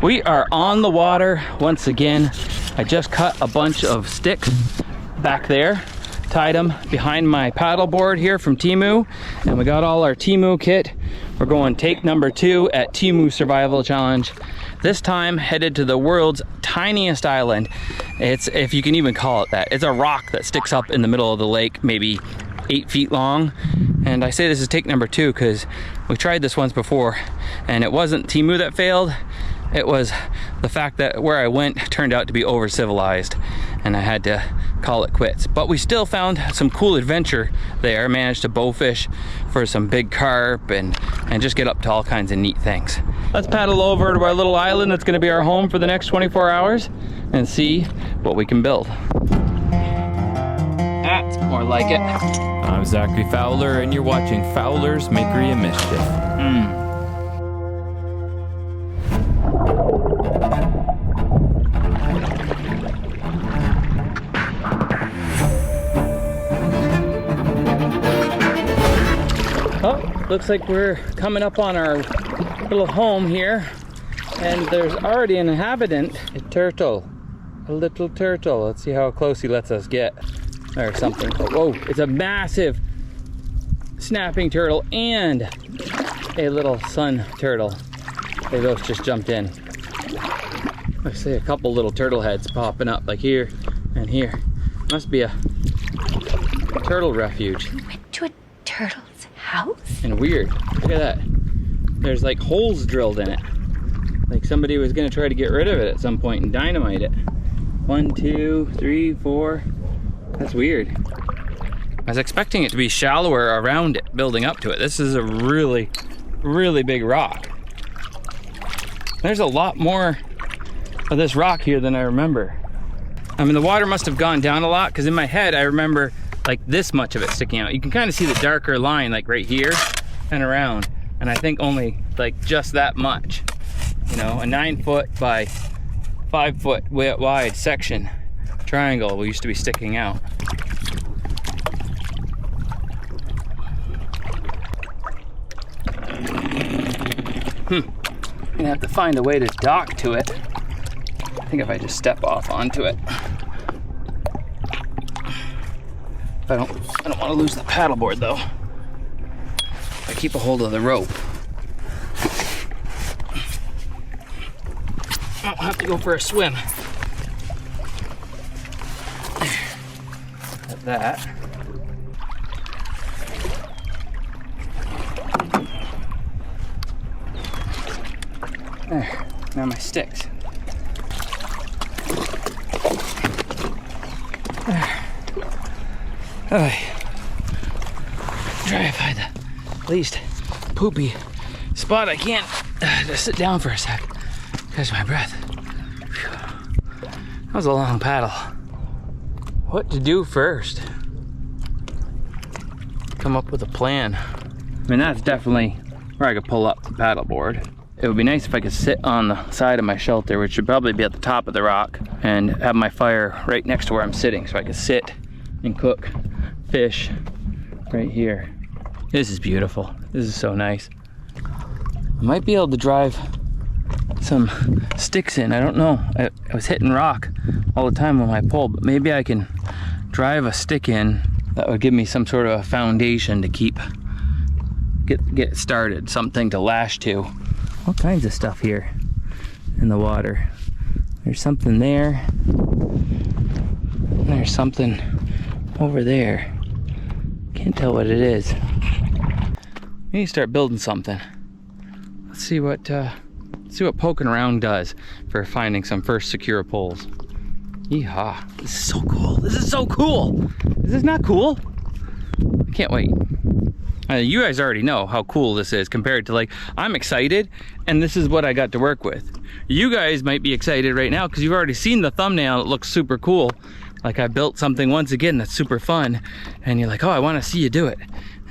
We are on the water once again. I just cut a bunch of sticks back there, tied them behind my paddleboard here from TEMU, and we got all our TEMU kit. We're going take number 2 at TEMU Survival Challenge. This time headed to the world's tiniest island. It's, if you can even call it that, it's a rock that sticks up in the middle of the lake, maybe 8 feet long. And I say this is take number 2 because we tried this once before and it wasn't TEMU that failed. It was the fact that where I went turned out to be over civilized and I had to call it quits. But we still found some cool adventure there, managed to bowfish for some big carp and just get up to all kinds of neat things. Let's paddle over to our little island that's gonna be our home for the next 24 hours and see what we can build. That's more like it. I'm Zachary Fowler and you're watching Fowler's Makery and Mischief. Oh, looks like we're coming up on our little home here, and there's already an inhabitant, a turtle, a little turtle. Let's see how close he lets us get, or something. Oh, whoa, it's a massive snapping turtle and a little sun turtle. They both just jumped in. I see a couple little turtle heads popping up, like here and here. Must be a turtle refuge. Went to a turtle's house? And weird, look at that. There's like holes drilled in it. Like somebody was gonna try to get rid of it at some point and dynamite it. 1, 2, 3, 4. That's weird. I was expecting it to be shallower around it, building up to it. This is a really, really big rock. There's a lot more of this rock here than I remember. I mean, the water must have gone down a lot because in my head, I remember like this much of it sticking out. You can kind of see the darker line like right here and around. And I think only like just that much. You know, a 9 foot by 5 foot wide section triangle will used to be sticking out. Gonna have to find a way to dock to it. I think if I just step off onto it. I don't want to lose the paddleboard though. I keep a hold of the rope. I'll have to go for a swim. Like that. There, now my sticks. There. Try to find the least poopy spot I can. Just sit down for a sec. Catch my breath. Whew. That was a long paddle. What to do first? Come up with a plan. I mean, that's definitely where I could pull up the paddleboard. It would be nice if I could sit on the side of my shelter, which should probably be at the top of the rock, and have my fire right next to where I'm sitting so I could sit and cook fish right here. This is beautiful. This is so nice. I might be able to drive some sticks in. I don't know. I was hitting rock all the time on my pole, but maybe I can drive a stick in that would give me some sort of a foundation to get started, something to lash to. All kinds of stuff here in the water. There's something there. There's something over there. Can't tell what it is. We need to start building something. Let's see what poking around does for finding some first secure poles. Yeehaw! This is so cool. This is so cool. Is this not cool? I can't wait. You guys already know how cool this is compared to, like, I'm excited and this is what I got to work with. You guys might be excited right now because you've already seen the thumbnail. It looks super cool. Like I built something once again that's super fun and you're like, oh, I want to see you do it.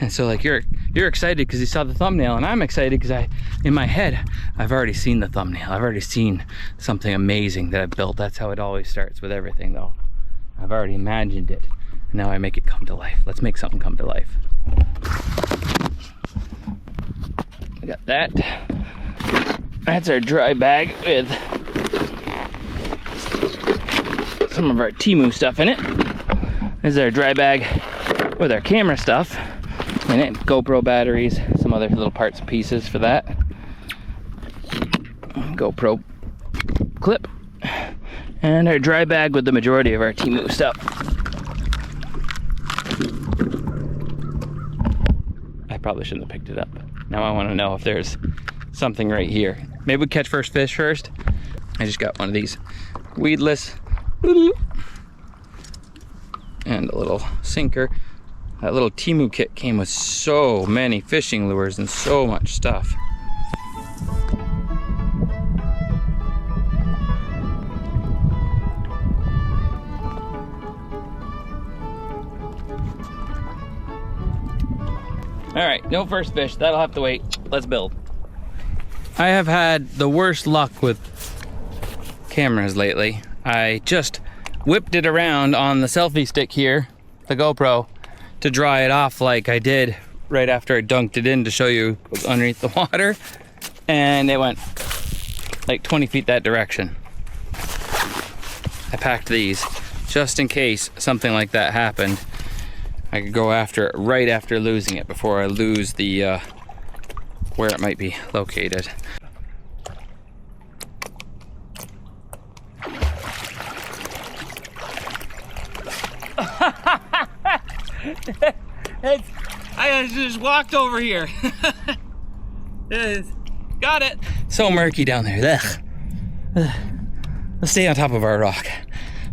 And so like you're excited because you saw the thumbnail, and I'm excited because in my head, I've already seen the thumbnail. I've already seen something amazing that I've built. That's how it always starts with everything though. I've already imagined it. And now I make it come to life. Let's make something come to life. I got that. That's our dry bag with some of our TEMU stuff in it. This is our dry bag with our camera stuff in it. GoPro batteries, some other little parts and pieces for that. GoPro clip. And our dry bag with the majority of our TEMU stuff. I probably shouldn't have picked it up. Now I want to know if there's something right here. Maybe we catch first fish first. I just got one of these weedless and a little sinker. That little TEMU kit came with so many fishing lures and so much stuff. All right, no first fish. That'll have to wait. Let's build. I have had the worst luck with cameras lately. I just whipped it around on the selfie stick here, the GoPro, to dry it off like I did right after I dunked it in to show you underneath the water. And it went like 20 feet that direction. I packed these just in case something like that happened. I could go after it right after losing it before I lose the where it might be located. I just walked over here. Got it. So murky down there. Let's stay on top of our rock.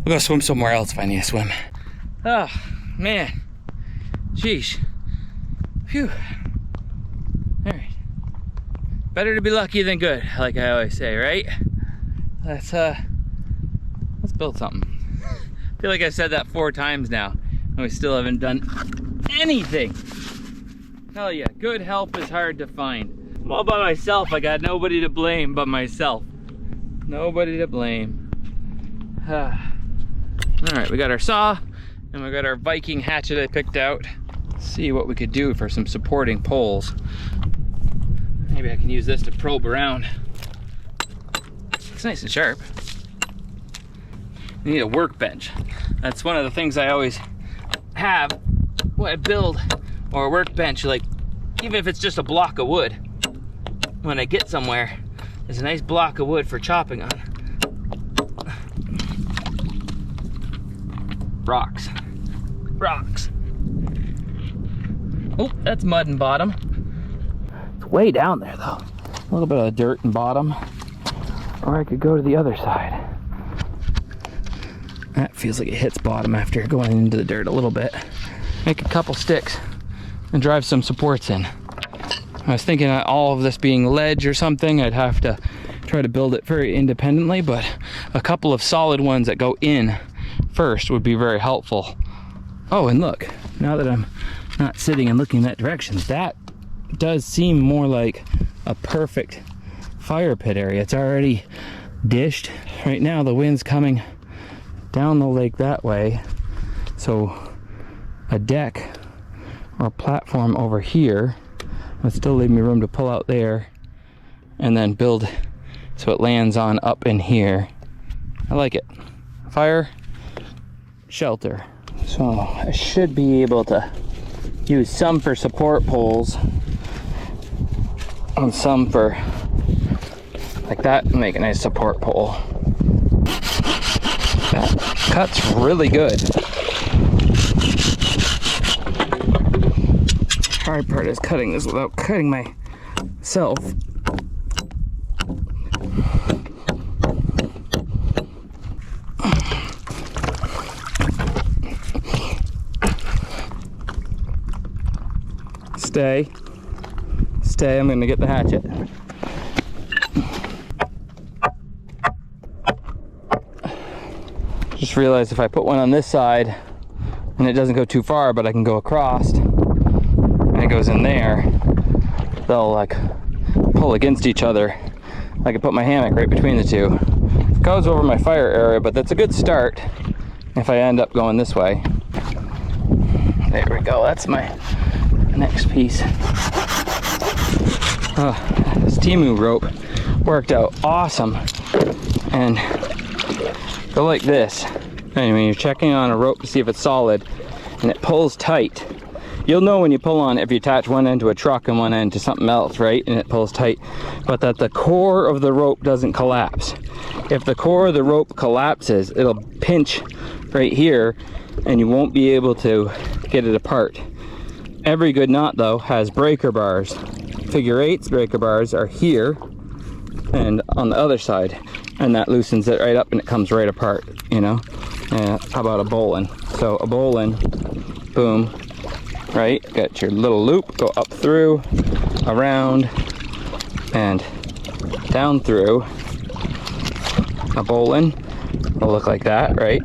We'll go swim somewhere else if I need to swim. Oh, man. Sheesh. Phew. All right. Better to be lucky than good, like I always say, right? Let's build something. I feel like I said that 4 times now, and we still haven't done anything. Hell yeah, good help is hard to find. I'm all by myself. I got nobody to blame but myself. Nobody to blame. All right, we got our saw, and we got our Viking hatchet I picked out. See what we could do for some supporting poles. Maybe I can use this to probe around. It's nice and sharp. You need a workbench. That's one of the things I always have when I build, or a workbench, like even if it's just a block of wood. When I get somewhere, there's a nice block of wood for chopping on. Rocks. Rocks. Oh, that's mud and bottom. It's way down there though. A little bit of dirt and bottom. Or I could go to the other side. That feels like it hits bottom after going into the dirt a little bit. Make a couple sticks and drive some supports in. I was thinking that all of this being ledge or something, I'd have to try to build it very independently, but a couple of solid ones that go in first would be very helpful. Oh, and look, now that I'm not sitting and looking that direction, that does seem more like a perfect fire pit area. It's already dished. Right now the wind's coming down the lake that way, so a deck or a platform over here would still leave me room to pull out there and then build so it lands on up in here. I like it. Fire, shelter. So I should be able to use some for support poles and some for like that and make a nice support pole. That cuts really good. Hard part is cutting this without cutting myself. Stay. Stay, I'm gonna get the hatchet. Just realized if I put one on this side and it doesn't go too far, but I can go across and it goes in there, they'll like pull against each other. I can put my hammock right between the two. It goes over my fire area, but that's a good start if I end up going this way. There we go, that's my next piece. This TEMU rope worked out awesome. And go like this. And when you're checking on a rope to see if it's solid and it pulls tight, you'll know when you pull on it if you attach one end to a truck and one end to something else, right? And it pulls tight, but that the core of the rope doesn't collapse. If the core of the rope collapses, it'll pinch right here and you won't be able to get it apart. Every good knot though has breaker bars. Figure 8's breaker bars are here and on the other side, and that loosens it right up and it comes right apart, you know? And how about a bowline? So a bowline, boom, right? Got your little loop, go up through, around, and down through. A bowline will look like that, right?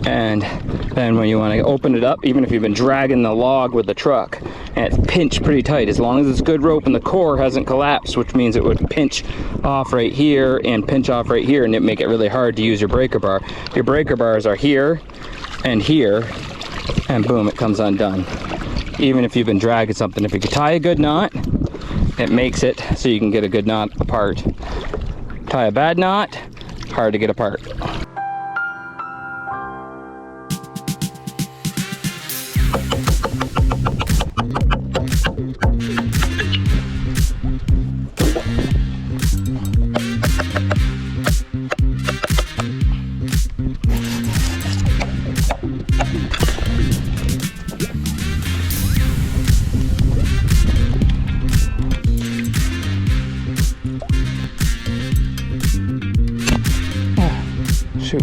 And then when you want to open it up, even if you've been dragging the log with the truck and it's pinched pretty tight, as long as it's good rope and the core hasn't collapsed, which means it would pinch off right here and pinch off right here, and it make it really hard to use your breaker bar. Your breaker bars are here and here, and boom, it comes undone. Even if you've been dragging something, if you could tie a good knot, it makes it so you can get a good knot apart. Tie a bad knot, hard to get apart. Shoot.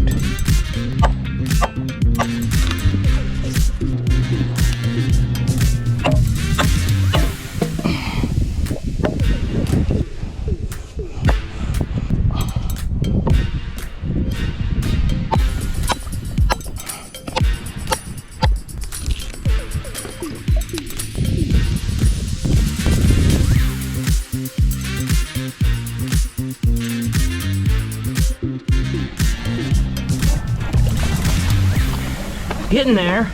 Getting there.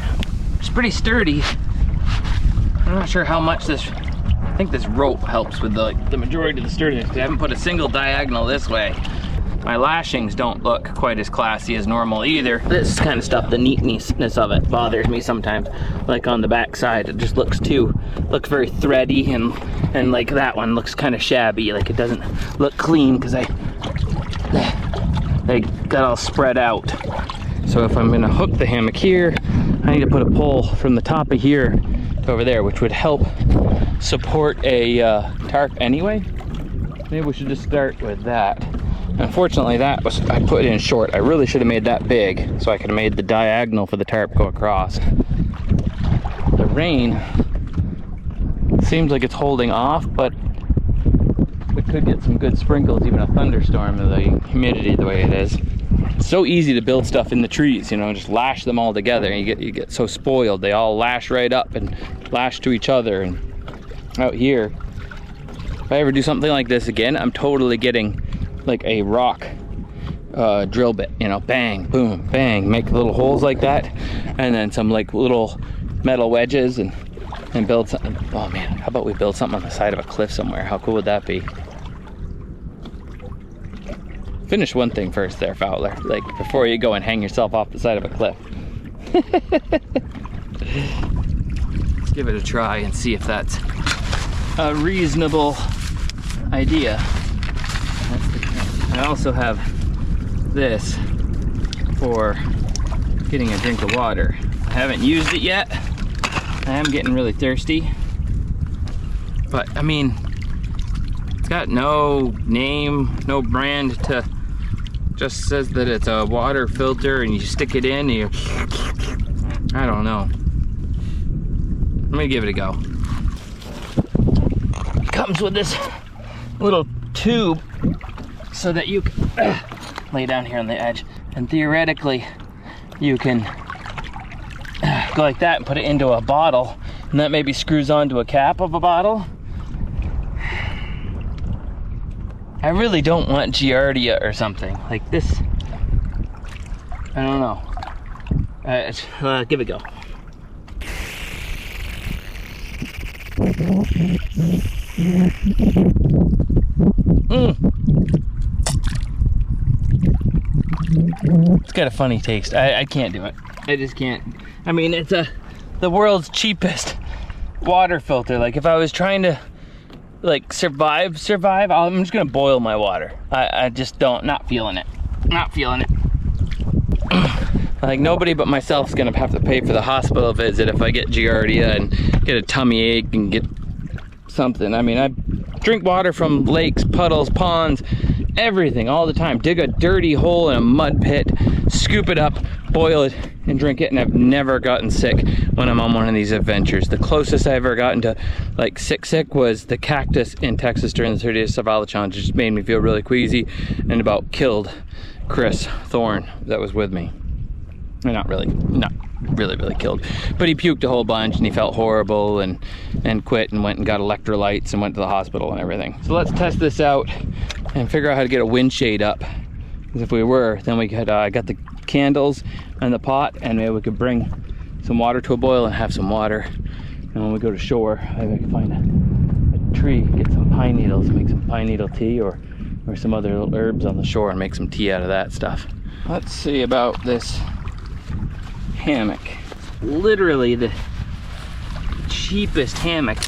It's pretty sturdy. I'm not sure how much this, I think this rope helps with the majority of the sturdiness. I haven't put a single diagonal this way. My lashings don't look quite as classy as normal either. This kind of stuff, the neatness of it bothers me sometimes. Like on the back side, it just looks very thready, and like that one looks kind of shabby. Like it doesn't look clean because they got all spread out. So if I'm gonna hook the hammock here, I need to put a pole from the top of here to over there, which would help support a tarp anyway. Maybe we should just start with that. Unfortunately, I put it in short. I really should have made that big, so I could have made the diagonal for the tarp go across. The rain seems like it's holding off, but we could get some good sprinkles, even a thunderstorm with the humidity the way it is. It's so easy to build stuff in the trees, you know, just lash them all together, and you get so spoiled. They all lash right up and lash to each other. And out here, if I ever do something like this again, I'm totally getting like a rock drill bit, you know, bang, boom, bang, make little holes like that, and then some like little metal wedges, and build something. Oh man, how about we build something on the side of a cliff somewhere? How cool would that be? Finish one thing first there, Fowler, like before you go and hang yourself off the side of a cliff. Let's give it a try and see if that's a reasonable idea. I also have this for getting a drink of water. I haven't used it yet. I am getting really thirsty. But I mean, it's got no name, no brand to, just says that it's a water filter and you stick it in and you, I don't know. Let me give it a go. It comes with this little tube so that you can lay down here on the edge, and theoretically you can go like that and put it into a bottle, and that maybe screws onto a cap of a bottle. I really don't want Giardia or something like this. I don't know. Give it a go. It's got a funny taste. I can't do it. I just can't. I mean, it's the world's cheapest water filter. Like if I was trying to like survive, I'm just gonna boil my water. I just not feeling it. Like nobody but myself's gonna have to pay for the hospital visit if I get Giardia and get a tummy ache and get something. I mean, I drink water from lakes, puddles, ponds, everything all the time. Dig a dirty hole in a mud pit, scoop it up, boil it, and drink it, and I've never gotten sick when I'm on one of these adventures. The closest I ever gotten to like sick was the cactus in Texas during the 30th Survival Challenge. It just made me feel really queasy and about killed Chris Thorne that was with me. Not really killed, but he puked a whole bunch and he felt horrible and quit and went and got electrolytes and went to the hospital and everything. So let's test this out and figure out how to get a wind shade up, because if we were, then we could I got the candles and the pot, and maybe we could bring some water to a boil and have some water, and when we go to shore maybe I can find a tree, get some pine needles, make some pine needle tea, or some other little herbs on the shore and make some tea out of that stuff. Let's see about this hammock. Literally the cheapest hammock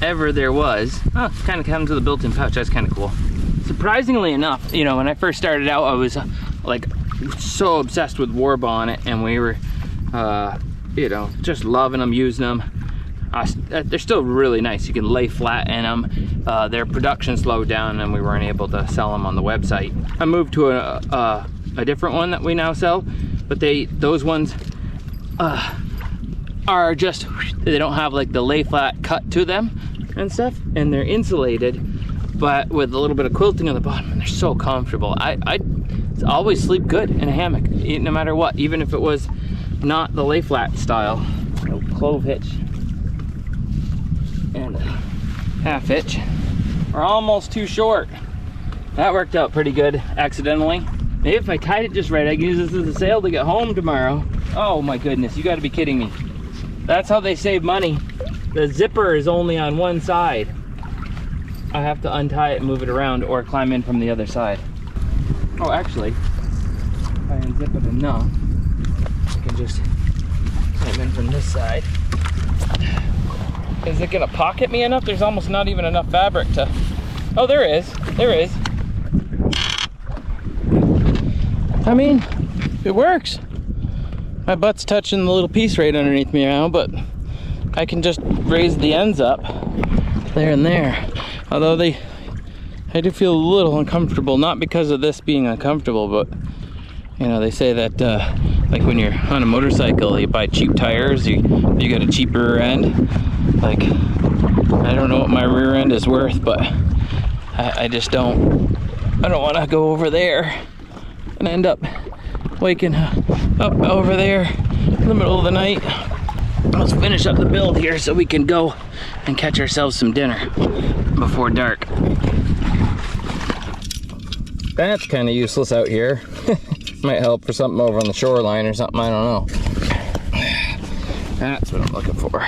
ever there was. Oh, it kind of comes with a built-in pouch. That's kind of cool. Surprisingly enough, you know, when I first started out, I was like so obsessed with War Bonnet, and we were you know, just loving them, using them. They're still really nice. You can lay flat in them. Their production slowed down and we weren't able to sell them on the website. I moved to a different one that we now sell, but those ones are just, they don't have like the lay flat cut to them and stuff, and they're insulated but with a little bit of quilting on the bottom, and they're so comfortable. I always sleep good in a hammock, no matter what, even if it was not the lay flat style. Clove hitch and a half hitch are almost too short. That worked out pretty good accidentally. Maybe if I tied it just right, I can use this as a sail to get home tomorrow. Oh my goodness, you gotta be kidding me. That's how they save money. The zipper is only on one side. I have to untie it and move it around or climb in from the other side. Oh, actually, if I unzip it enough, I can just climb in from this side. Is it gonna pocket me enough? There's almost not even enough fabric to... Oh, there is. I mean, it works. My butt's touching the little piece right underneath me now, but I can just raise the ends up there and there. Although I do feel a little uncomfortable, not because of this being uncomfortable, but you know, they say that like when you're on a motorcycle, you buy cheap tires, you get a cheaper end. Like, I don't know what my rear end is worth, but I just don't want to go over there and end up waking up over there in the middle of the night. Let's finish up the build here so we can go and catch ourselves some dinner before dark. That's kind of useless out here. Might help for something over on the shoreline or something, I don't know. That's what I'm looking for.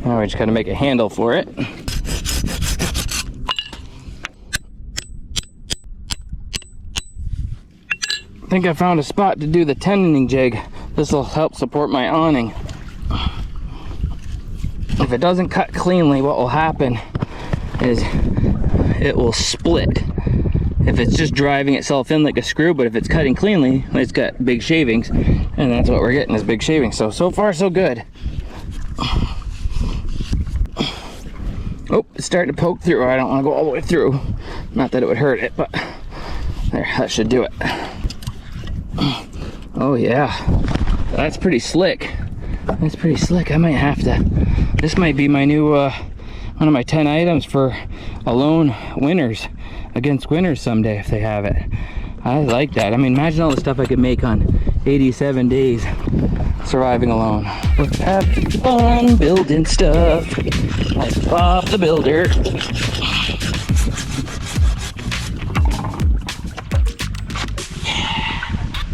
Now we just gotta make a handle for it. I think I found a spot to do the tendoning jig. This will help support my awning. If it doesn't cut cleanly, what will happen is it will split. If it's just driving itself in like a screw, but if it's cutting cleanly, it's got big shavings, and that's what we're getting is big shavings. So far so good. Oh, it's starting to poke through. I don't want to go all the way through. Not that it would hurt it, but there, that should do it. Oh yeah, that's pretty slick. That's pretty slick. I might have to, this might be my new, one of my 10 items for alone winners, against winners someday if they have it. I like that. I mean, imagine all the stuff I could make on 87 days surviving alone. Let's have fun building stuff like Bob the Builder.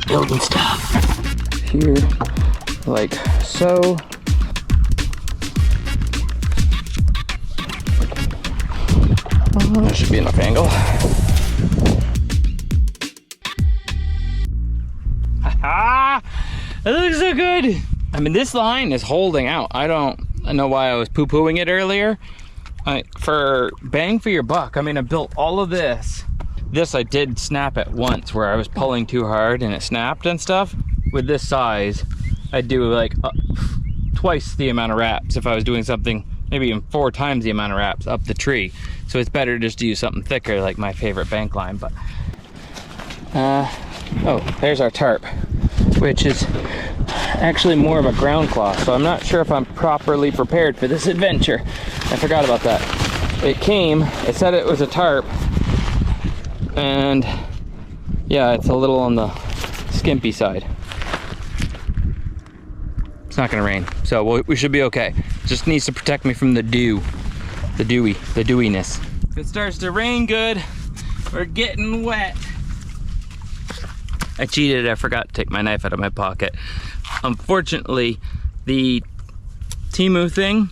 Building stuff here, like so. That should be enough angle. Ha! It looks so good. I mean, this line is holding out. I know why I was poo-pooing it earlier. For bang for your buck, I mean, I built all of this. This I did snap at once where I was pulling too hard and it snapped and stuff. With this size, I'd do like twice the amount of wraps if I was doing something, maybe even 4 times the amount of wraps up the tree. So it's better just to use something thicker, like my favorite bank line. But oh, there's our tarp, which is actually more of a ground cloth. So I'm not sure if I'm properly prepared for this adventure. I forgot about that. It said it was a tarp, and yeah, it's a little on the skimpy side. It's not gonna rain, so we should be okay. Just needs to protect me from the dewiness. If it starts to rain good, we're getting wet. I cheated, I forgot to take my knife out of my pocket. Unfortunately, the TEMU thing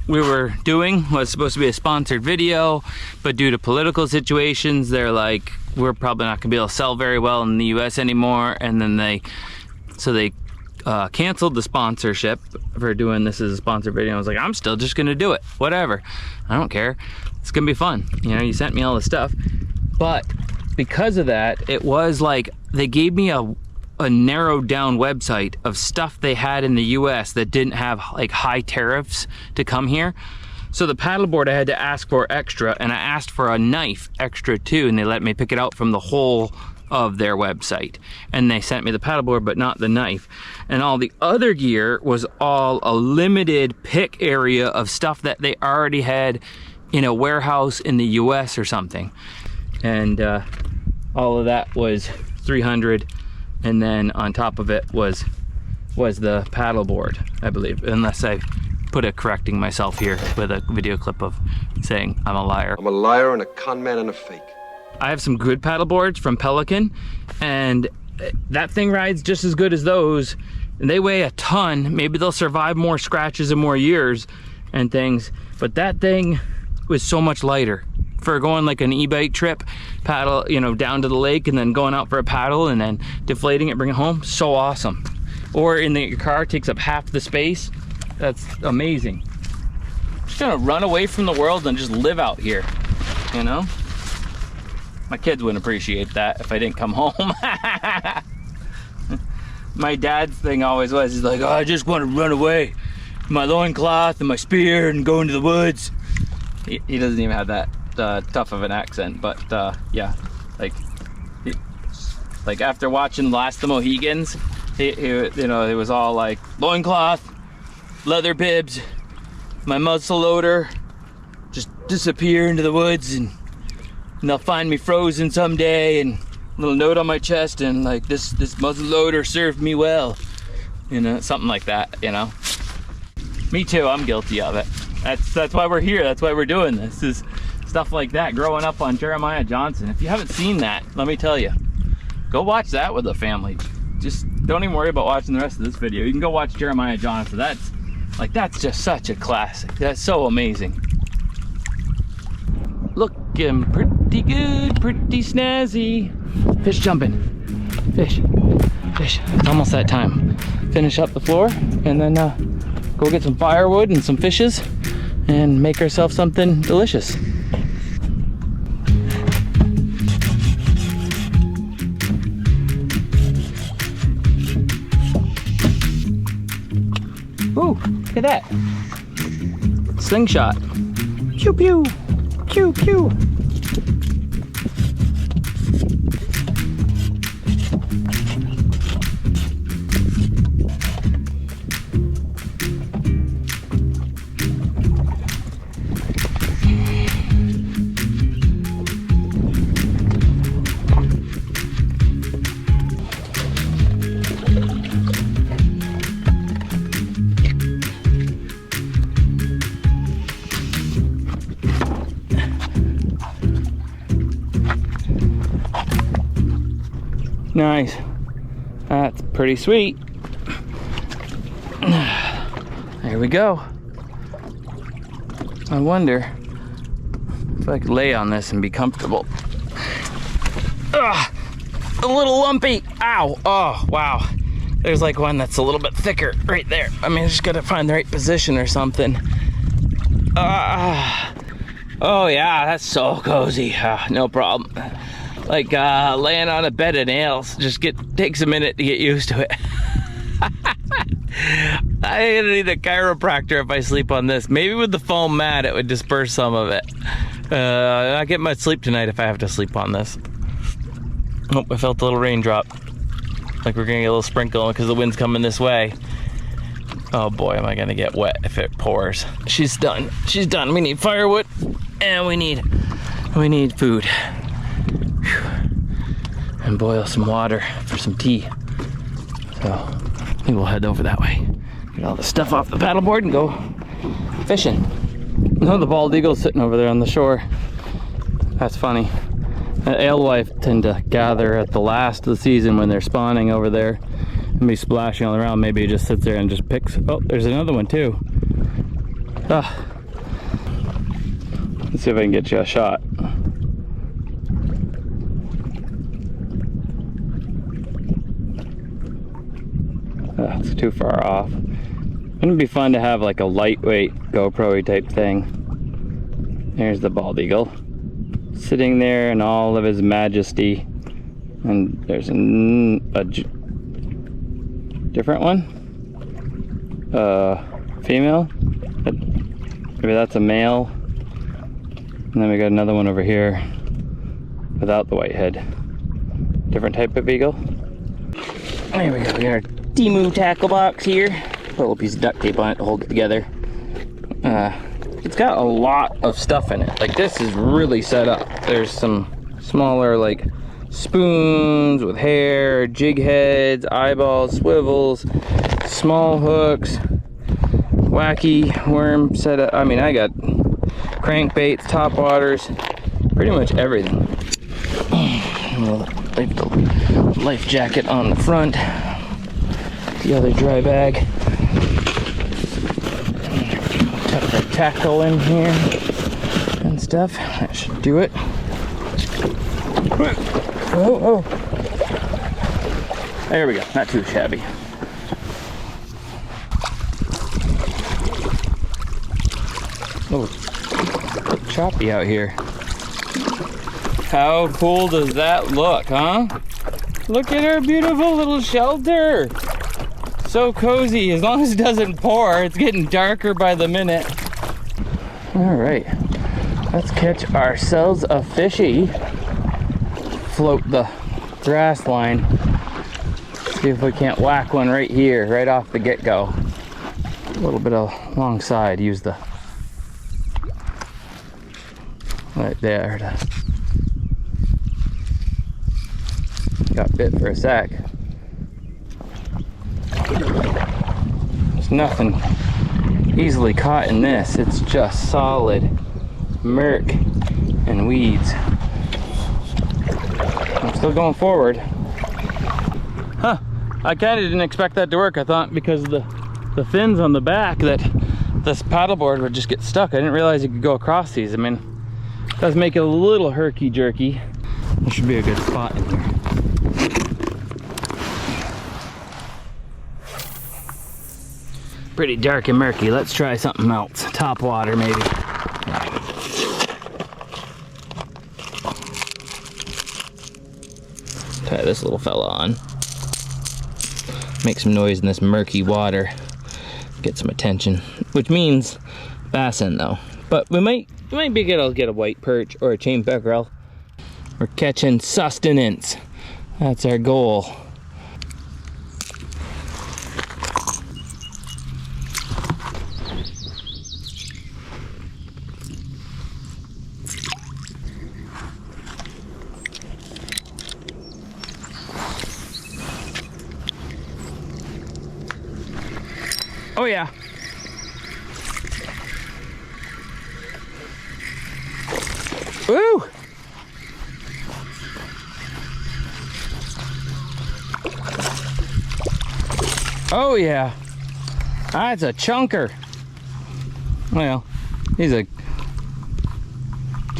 we were doing was supposed to be a sponsored video, but due to political situations, they're like, we're probably not gonna be able to sell very well in the US anymore, and then they canceled the sponsorship for doing this as a sponsored video. I was like, I'm still just gonna do it, whatever, I don't care, it's gonna be fun. You know, you sent me all the stuff, but because of that, it was like they gave me a narrowed down website of stuff they had in the US that didn't have like high tariffs to come here. So the paddleboard I had to ask for extra, and I asked for a knife extra too, and they let me pick it out from the whole of their website, and they sent me the paddleboard but not the knife. And all the other gear was all a limited pick area of stuff that they already had in a warehouse in the US or something. And all of that was $300, and then on top of it was the paddleboard, I believe, unless I put it correcting myself here with a video clip of saying I'm a liar. I'm a liar and a con man and a fake. I have some good paddleboards from Pelican, and that thing rides just as good as those, and they weigh a ton. Maybe they'll survive more scratches and more years and things, but that thing was so much lighter. For going like an e-bike trip, paddle, you know, down to the lake and then going out for a paddle and then deflating it, bring it home, so awesome. Or in your car, takes up half the space. That's amazing. Just gonna run away from the world and just live out here, you know? My kids wouldn't appreciate that if I didn't come home. My dad's thing always was, he's like, oh, I just want to run away. My loincloth and my spear and go into the woods. He doesn't even have that tough of an accent, but yeah, like after watching Last of the Mohegans, you know, it was all like loincloth, leather bibs, my muzzle loader, just disappear into the woods, and they'll find me frozen someday, and a little note on my chest, and like this muzzle loader served me well, you know, something like that, you know. Me too, I'm guilty of it. That's why we're here. That's why we're doing this. Is stuff like that, growing up on Jeremiah Johnson. If you haven't seen that, let me tell you, go watch that with the family. Just don't even worry about watching the rest of this video. You can go watch Jeremiah Johnson. That's just such a classic. That's so amazing. Looking pretty good, pretty snazzy. Fish jumping. Fish. It's almost that time. Finish up the floor and then go get some firewood and some fishes and make ourselves something delicious. Ooh, look at that. Slingshot. Pew pew. Pew pew. Nice. That's pretty sweet. There we go. I wonder, If I could lay on this and be comfortable. Ugh, a little lumpy. Ow. Oh, wow. There's like one that's a little bit thicker right there. I mean, I just gotta find the right position or something. Oh yeah, that's so cozy. No problem. Like laying on a bed of nails. Just takes a minute to get used to it. I need a chiropractor if I sleep on this. Maybe with the foam mat it would disperse some of it. Not get much sleep tonight if I have to sleep on this. Oh, I felt a little raindrop. Like we're gonna get a little sprinkle because the wind's coming this way. Oh boy, am I gonna get wet if it pours. She's done. She's done. We need firewood and we need food. Whew. And boil some water for some tea. So I think we'll head over that way. Get all the stuff off the paddleboard and go fishing. No, the bald eagle's sitting over there on the shore. That's funny. Alewife tend to gather at the last of the season when they're spawning over there and be splashing all around. Maybe he just sits there and just picks. Oh, there's another one too. Let's see if I can get you a shot. It's too far off. Wouldn't it be fun to have like a lightweight GoPro type thing? There's the bald eagle, sitting there in all of his majesty. And there's a different one. Female. Maybe that's a male. And then we got another one over here without the white head. Different type of eagle. There we go. We got our TEMU tackle box here. Put a little piece of duct tape on it to hold it together. It's got a lot of stuff in it. Like this is really set up. There's some smaller like spoons with hair, jig heads, eyeballs, swivels, small hooks, wacky worm setup. I mean, I got crankbaits, top waters, pretty much everything. We'll leave the life jacket on the front. The other dry bag. Tuck the tackle in here and stuff. That should do it. Oh. There we go. Not too shabby. Oh, choppy out here. How cool does that look, huh? Look at our beautiful little shelter. So cozy, as long as it doesn't pour. It's getting darker by the minute. All right, let's catch ourselves a fishy. Float the grass line. See if we can't whack one right here, right off the get-go. A little bit alongside, use the right there to, got bit for a sec. There's nothing easily caught in this. It's just solid murk and weeds. I'm still going forward. Huh, I kinda didn't expect that to work. I thought because of the fins on the back that this paddleboard would just get stuck. I didn't realize you could go across these. I mean, it does make it a little herky-jerky. There should be a good spot in here. Pretty dark and murky. Let's try something else. Top water, maybe. Tie this little fella on. Make some noise in this murky water. Get some attention. Which means bass in though. But we might be able to get a white perch or a chain peckerel. We're catching sustenance. That's our goal. Oh yeah. Woo! Oh yeah. That's a chunker. Well, he's a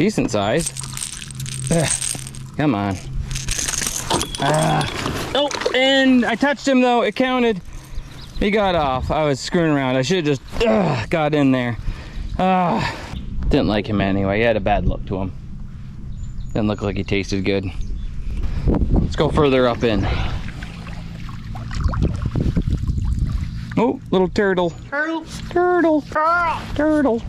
decent size. Ugh, come on. Oh, and I touched him though, it counted. He got off. I was screwing around. I should have just got in there. Didn't like him anyway. He had a bad look to him. Didn't look like he tasted good. Let's go further up in. Oh, little turtle. Turtle. Turtle. Turtle.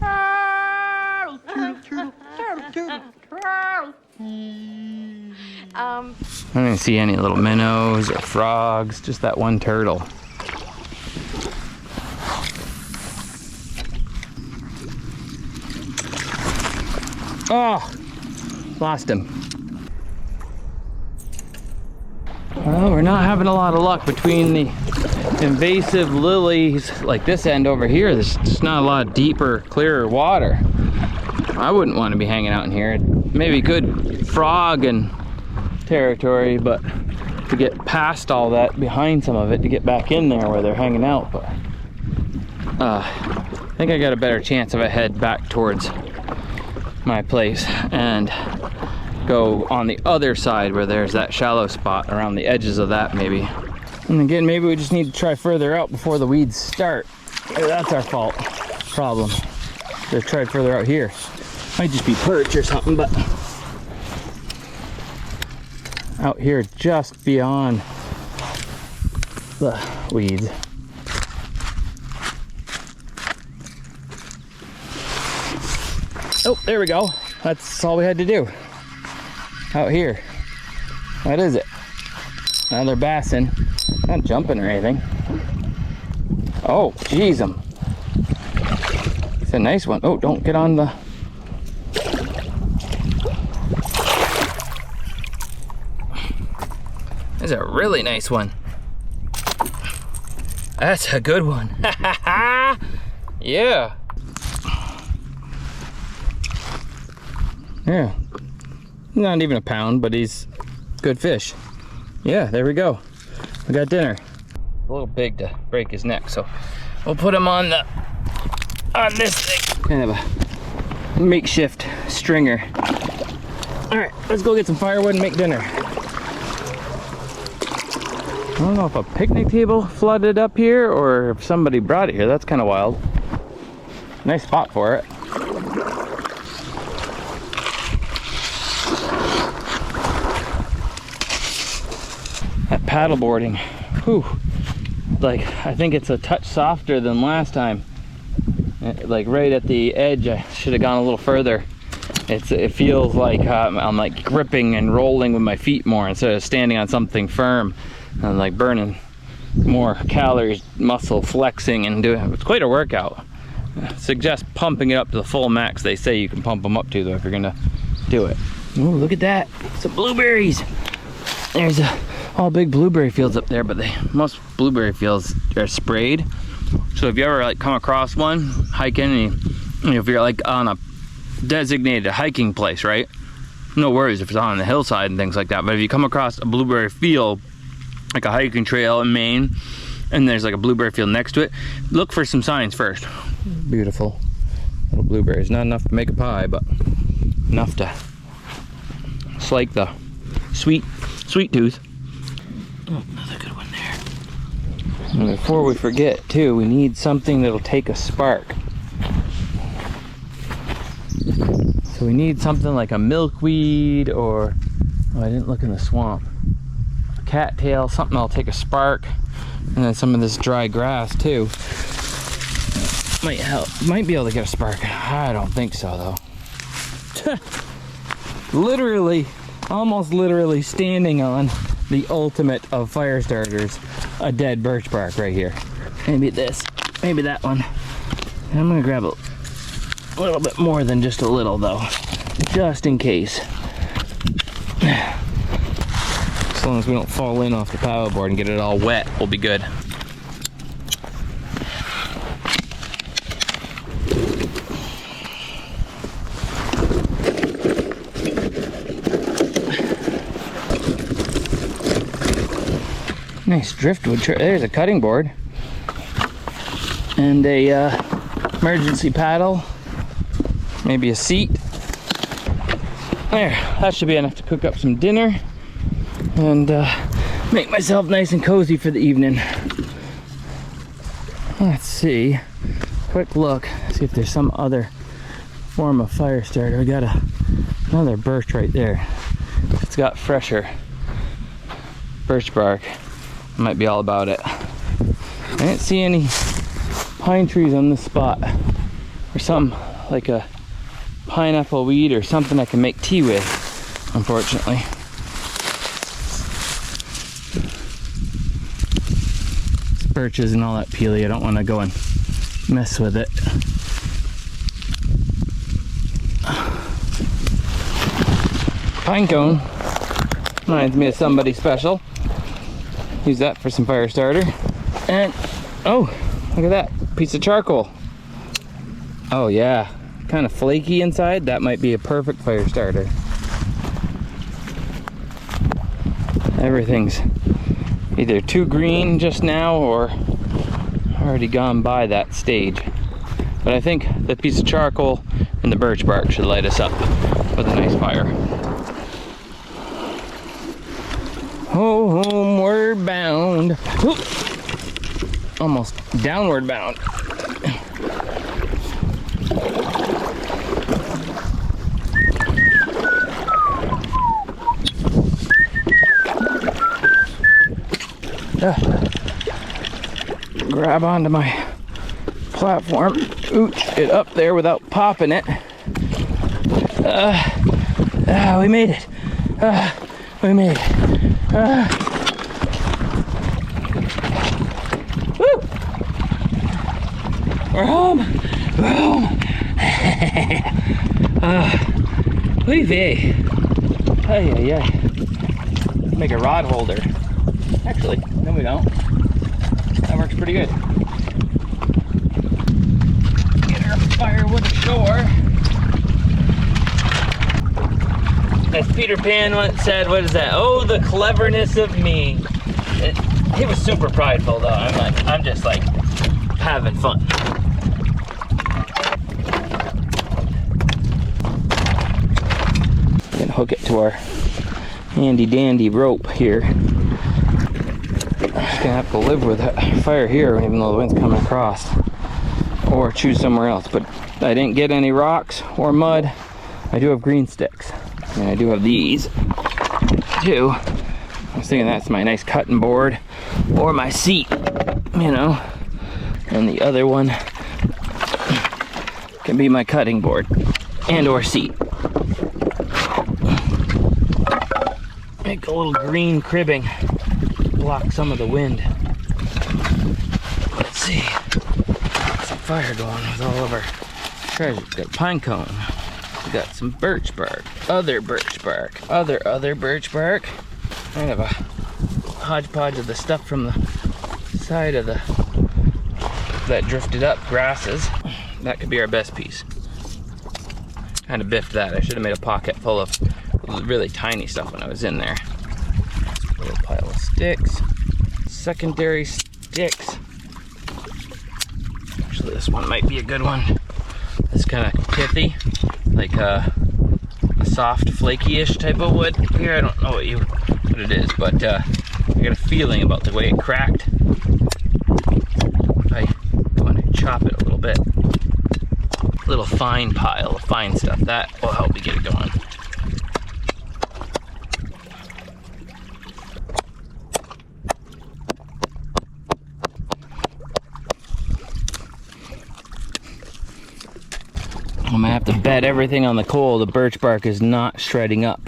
I didn't see any little minnows or frogs, just that one turtle. Oh, lost him. Well, we're not having a lot of luck between the invasive lilies like this end over here. There's just not a lot of deeper, clearer water. I wouldn't want to be hanging out in here. Maybe good frog and territory, but to get past all that, behind some of it, to get back in there where they're hanging out. But I think I got a better chance if I head back towards my place and go on the other side where there's that shallow spot around the edges of that maybe. And again, maybe we just need to try further out before the weeds start. That's our problem. Just try further out here. Might just be perch or something, but out here just beyond the weeds. Oh, there we go. That's all we had to do. Out here. What is it? Another bassin. Not jumping or anything. Oh, geez, it's a nice one. Oh, don't get on the... That's a really nice one. That's a good one. Yeah. Yeah. Not even a pound, but he's good fish. Yeah, there we go. We got dinner. A little big to break his neck, so we'll put him on this thing. Kind of a makeshift stringer. All right, let's go get some firewood and make dinner. I don't know if a picnic table flooded up here or if somebody brought it here. That's kind of wild. Nice spot for it. That paddleboarding, whew, like I think it's a touch softer than last time. Like right at the edge, I should have gone a little further. It feels like I'm like gripping and rolling with my feet more instead of standing on something firm. I'm like burning more calories, muscle flexing, and doing. It's quite a workout. I suggest pumping it up to the full max they say you can pump them up to though if you're gonna do it. Ooh, look at that, some blueberries. There's all big blueberry fields up there, but most blueberry fields are sprayed. So if you ever like come across one hiking, and if you're like on a designated hiking place, right? No worries if it's on the hillside and things like that. But if you come across a blueberry field, like a hiking trail in Maine, and there's like a blueberry field next to it, look for some signs first. Beautiful little blueberries. Not enough to make a pie, but enough to slake the sweet tooth. Oh, another good one there. And before we forget too, we need something that'll take a spark. So we need something like a milkweed or, oh, I didn't look in the swamp. A cattail, something that'll take a spark. And then some of this dry grass too. Might help. Might be able to get a spark. I don't think so though. Literally, almost literally standing on the ultimate of fire starters, a dead birch bark right here. Maybe this, maybe that one. And I'm gonna grab a little bit more than just a little though, just in case. As long as we don't fall in off the paddleboard and get it all wet, we'll be good. Nice driftwood. There's a cutting board and a emergency paddle, maybe a seat. There, that should be enough to cook up some dinner and make myself nice and cozy for the evening. Let's see, quick look, see if there's some other form of fire starter. We got another birch right there. It's got fresher birch bark. Might be all about it. I didn't see any pine trees on this spot, or some like a pineapple weed or something I can make tea with, unfortunately. Birches and all that peely, I don't want to go and mess with it. Pine cone reminds me of somebody special. Use that for some fire starter. And oh, look at that piece of charcoal. Oh yeah, kind of flaky inside. That might be a perfect fire starter. Everything's either too green just now or already gone by that stage. But I think the piece of charcoal and the birch bark should light us up with a nice fire. Homeward bound. Oop. Almost downward bound. Grab onto my platform, ooch it up there without popping it. We made it. We made it. Woo! We're home. We're home. Oy vey. Ay, ay, ay. Make a rod holder. Actually, no we don't. That works pretty good. Get our firewood ashore. As Peter Pan once said, what is that? Oh, the cleverness of me. He was super prideful though. I'm just like having fun. I'm gonna hook it to our handy dandy rope here. I'm just gonna have to live with that fire here even though the wind's coming across, or choose somewhere else. But I didn't get any rocks or mud. I do have green sticks, and I do have these too. I was thinking that's my nice cutting board or my seat, you know, and the other one can be my cutting board and or seat. Make a little green cribbing, block some of the wind. Let's see, some fire going with all of our treasure. We've got pine cone, we got some birch bark, other birch bark, other birch bark. Kind of a hodgepodge of the stuff from the side of the that drifted up grasses. That could be our best piece. Kind of biffed that. I should have made a pocket full of really tiny stuff when I was in there. A little pile of sticks, secondary sticks. Actually, this one might be a good one. It's kind of pithy, like a soft, flaky-ish type of wood here. I don't know what it is, but I got a feeling about the way it cracked. If I go and chop it a little bit, little fine pile of fine stuff, that will help me get it going. I'm gonna have to bet everything on the coal the birch bark is not shredding up.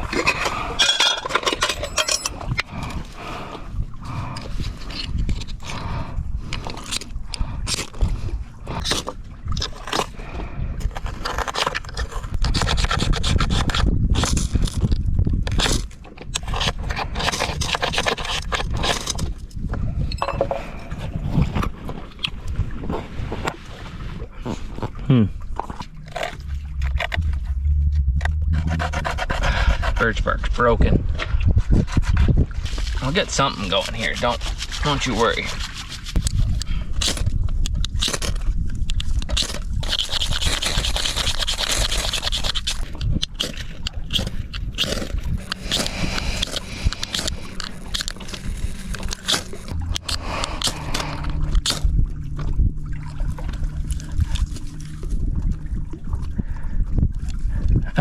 Birch bark's broken. I'll get something going here. Don't you worry.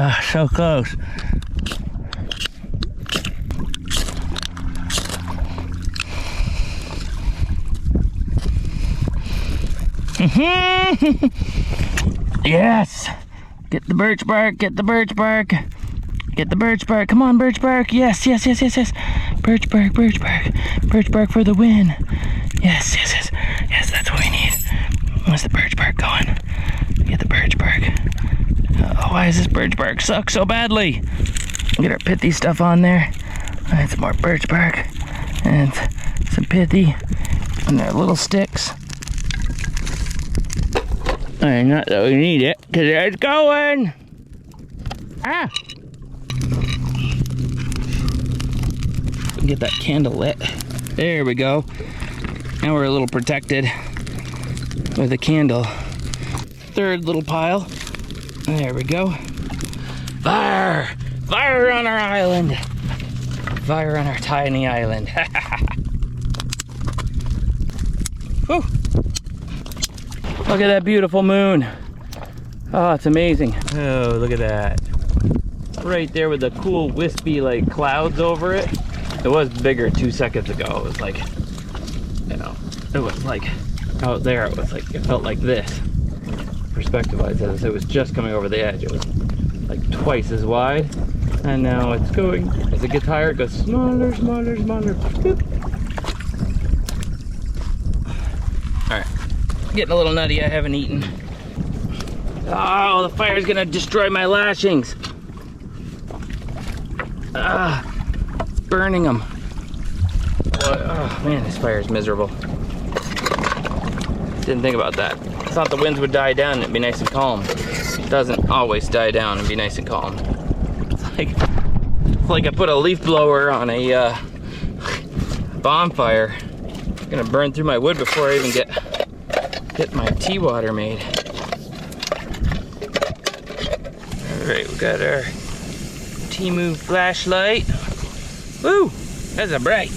Ah, so close. Yes! Get the birch bark, get the birch bark. Get the birch bark, come on birch bark. Yes, yes, yes, yes, yes. Birch bark, birch bark. Birch bark for the win. Yes, yes, yes. Yes, that's what we need. Where's the birch bark going? Get the birch bark. Oh, why does this birch bark suck so badly? Get our pithy stuff on there. And some more birch bark. And some pithy. And our little sticks. Alright, not that we need it, because it's going! Ah! Get that candle lit. There we go. Now we're a little protected with a candle. Third little pile. There we go. Fire! Fire on our island! Fire on our tiny island. Whew. Look at that beautiful moon. Oh, it's amazing. Oh, look at that. Right there with the cool wispy like clouds over it. It was bigger 2 seconds ago. It was like, you know, it was like out there. It was like, it felt like this. Perspective-wise, as it was just coming over the edge. It was like twice as wide. And now it's going, as it gets higher, it goes smaller, smaller, smaller. Boop. All right. Getting a little nutty, I haven't eaten. Oh, the fire's gonna destroy my lashings. Ah, it's burning them. Oh man, this fire is miserable. Didn't think about that. I thought the winds would die down and it'd be nice and calm. It doesn't always die down and be nice and calm. It's like I put a leaf blower on a bonfire. It's gonna burn through my wood before I even get my tea water made. All right, we got our TEMU flashlight. Woo, that's a bright.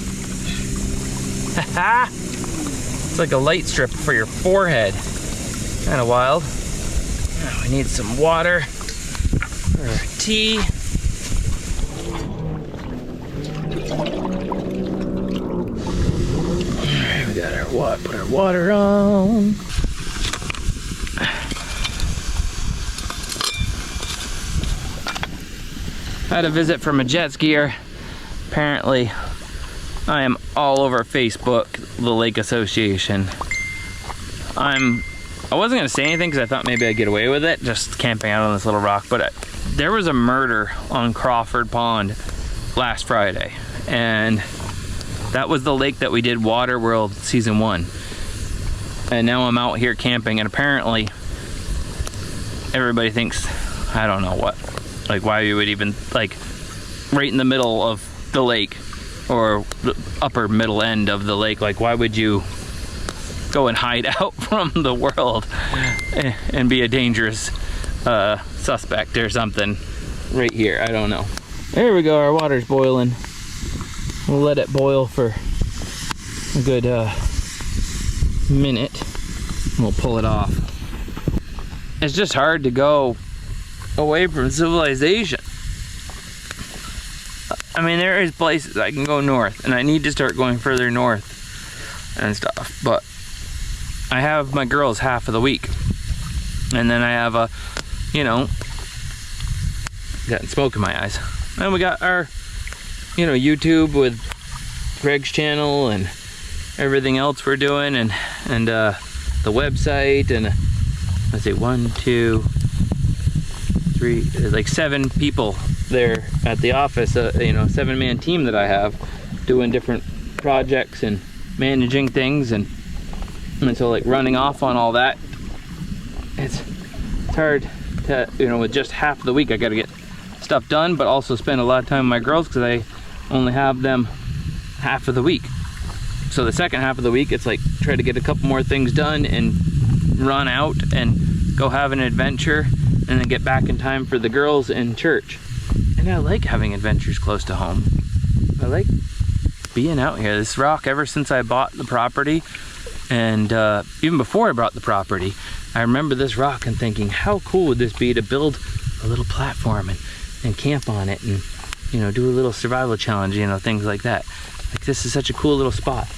Haha, it's like a light strip for your forehead. Kind of wild. Now we need some water for our tea. All right, we got our water. Put our water on. Had a visit from a jet skier. Apparently, I am all over Facebook, the Lake Association. I wasn't gonna say anything because I thought maybe I'd get away with it, just camping out on this little rock, but there was a murder on Crawford Pond last Friday, and that was the lake that we did Water World Season 1. And now I'm out here camping, and apparently everybody thinks, I don't know what, like why you would even, like right in the middle of the lake, or the upper middle end of the lake, like why would you go and hide out from the world and be a dangerous suspect or something right here? I don't know. There we go, our water's boiling. We'll let it boil for a good minute and we'll pull it off. It's just hard to go away from civilization. I mean, there is places I can go north, and I need to start going further north and stuff, but I have my girls half of the week, and then I have a, you know, getting smoke in my eyes. And we got our, you know, YouTube with Greg's channel and everything else we're doing, and the website, and let's see, 1, 2, 3, like 7 people there at the office, you know, 7-man team that I have doing different projects and managing things, and so like running off on all that, it's hard to, you know, with just half the week I gotta get stuff done, but also spend a lot of time with my girls because I only have them half of the week. So the second half of the week, it's like try to get a couple more things done and run out and go have an adventure, and then get back in time for the girls in church. And I like having adventures close to home. I like being out here. This rock, ever since I bought the property, and even before I bought the property, I remember this rock and thinking, how cool would this be to build a little platform and camp on it and, you know, do a little survival challenge, you know, things like that. Like, this is such a cool little spot.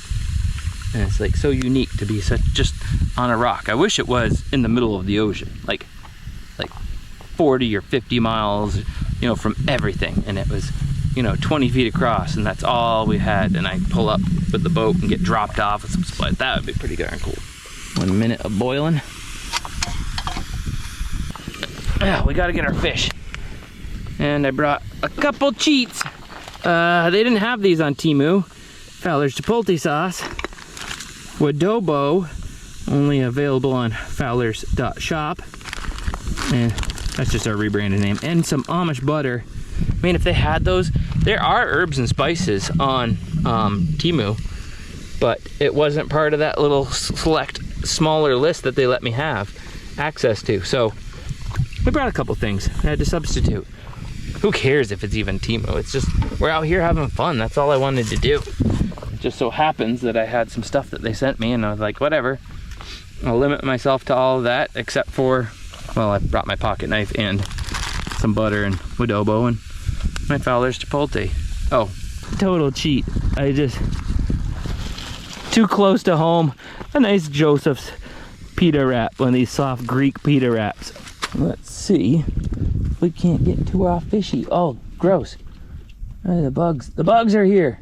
And it's like so unique to be just on a rock. I wish it was in the middle of the ocean, like 40 or 50 miles, you know, from everything. And it was, you know, 20 feet across, and that's all we had. And I pull up with the boat and get dropped off with some split. That would be pretty darn cool. 1 minute of boiling. Yeah, we gotta get our fish. And I brought a couple cheats. They didn't have these on TEMU. Fowler's chipotle sauce. Wadobo, only available on fowlers.shop. And that's just our rebranded name. And some Amish butter. I mean, if they had those, there are herbs and spices on TEMU, but it wasn't part of that little select smaller list that they let me have access to. So we brought a couple things. I had to substitute. Who cares if it's even TEMU? It's just, we're out here having fun. That's all I wanted to do. It just so happens that I had some stuff that they sent me, and I was like, whatever. I'll limit myself to all of that, except for, well, I brought my pocket knife and some butter and Wadobo and my Fowler's chipotle. Oh, total cheat. I just, too close to home. A nice Joseph's pita wrap, one of these soft Greek pita wraps. Let's see. We can't get too raw fishy. Oh, gross. Oh, the bugs. The bugs are here.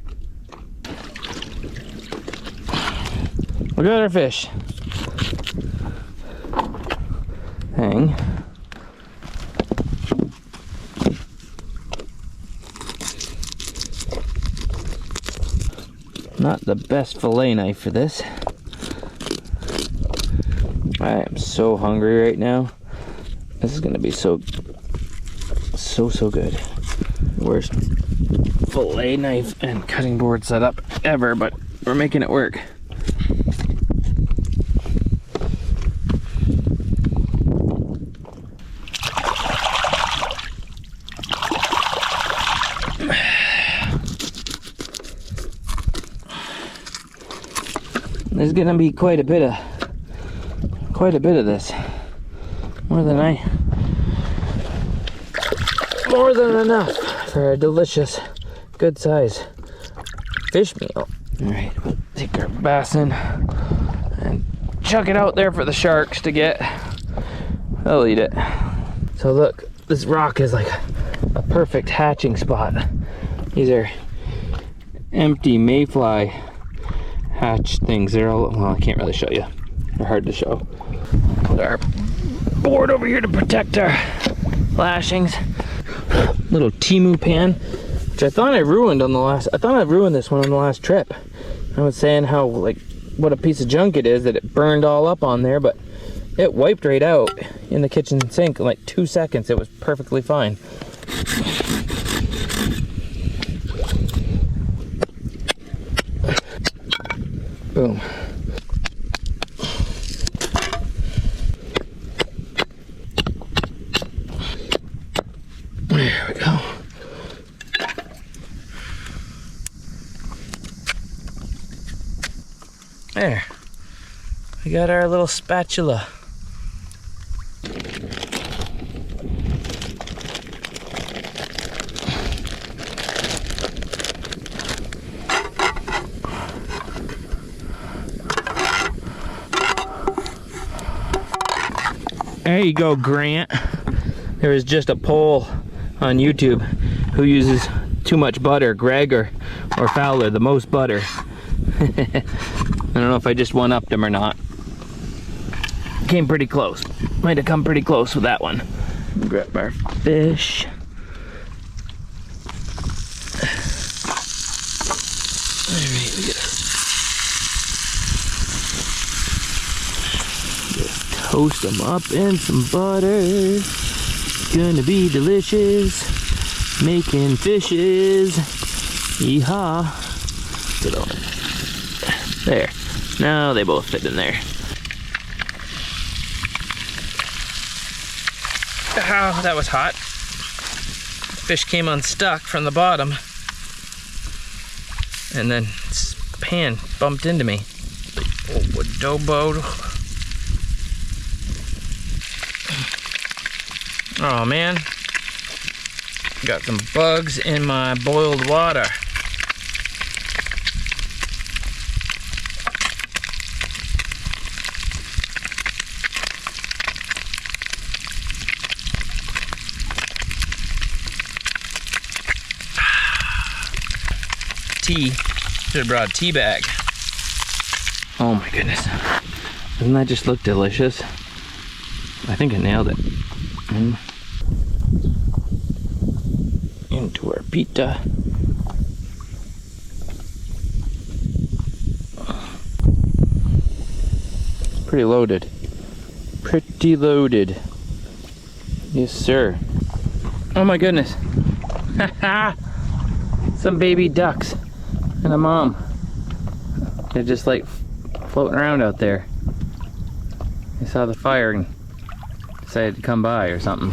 Look at our fish. Hang. Not the best fillet knife for this. I am so hungry right now. This is gonna be so good. Worst fillet knife and cutting board setup ever, but we're making it work. There's gonna be quite a bit of this. More than enough for a delicious, good size fish meal. All right, we'll take our bass in and chuck it out there for the sharks to get. They'll eat it. So look, this rock is like a perfect hatching spot. These are empty mayfly hatch things. They're all, well, I can't really show you. They're hard to show. Put our board over here to protect our lashings. Little TEMU pan, which I thought I ruined on the last, I thought I ruined this one on the last trip. I was saying how, like, what a piece of junk it is that it burned all up on there, but it wiped right out in the kitchen sink in like 2 seconds. It was perfectly fine. Boom. There we go. There. We got our little spatula. There you go, Grant. There was just a poll on YouTube who uses too much butter, Greg or Fowler, the most butter. I don't know if I just one-upped him or not. Came pretty close. Might have come pretty close with that one. Grab our fish. Alright, we got just toast them up in some butter. It's gonna be delicious. Making fishes. Yeehaw. Get on. There. Now they both fit in there. Oh, that was hot. Fish came unstuck from the bottom. And then this pan bumped into me. Oh, Wadobo. Oh man. Got some bugs in my boiled water. Tea. Should have brought a tea bag. Oh my goodness. Doesn't that just look delicious? I think I nailed it. Into our pita. Pretty loaded. Pretty loaded. Yes, sir. Oh my goodness. Some baby ducks and a mom. They're just like floating around out there. They saw the fire and decided to come by or something.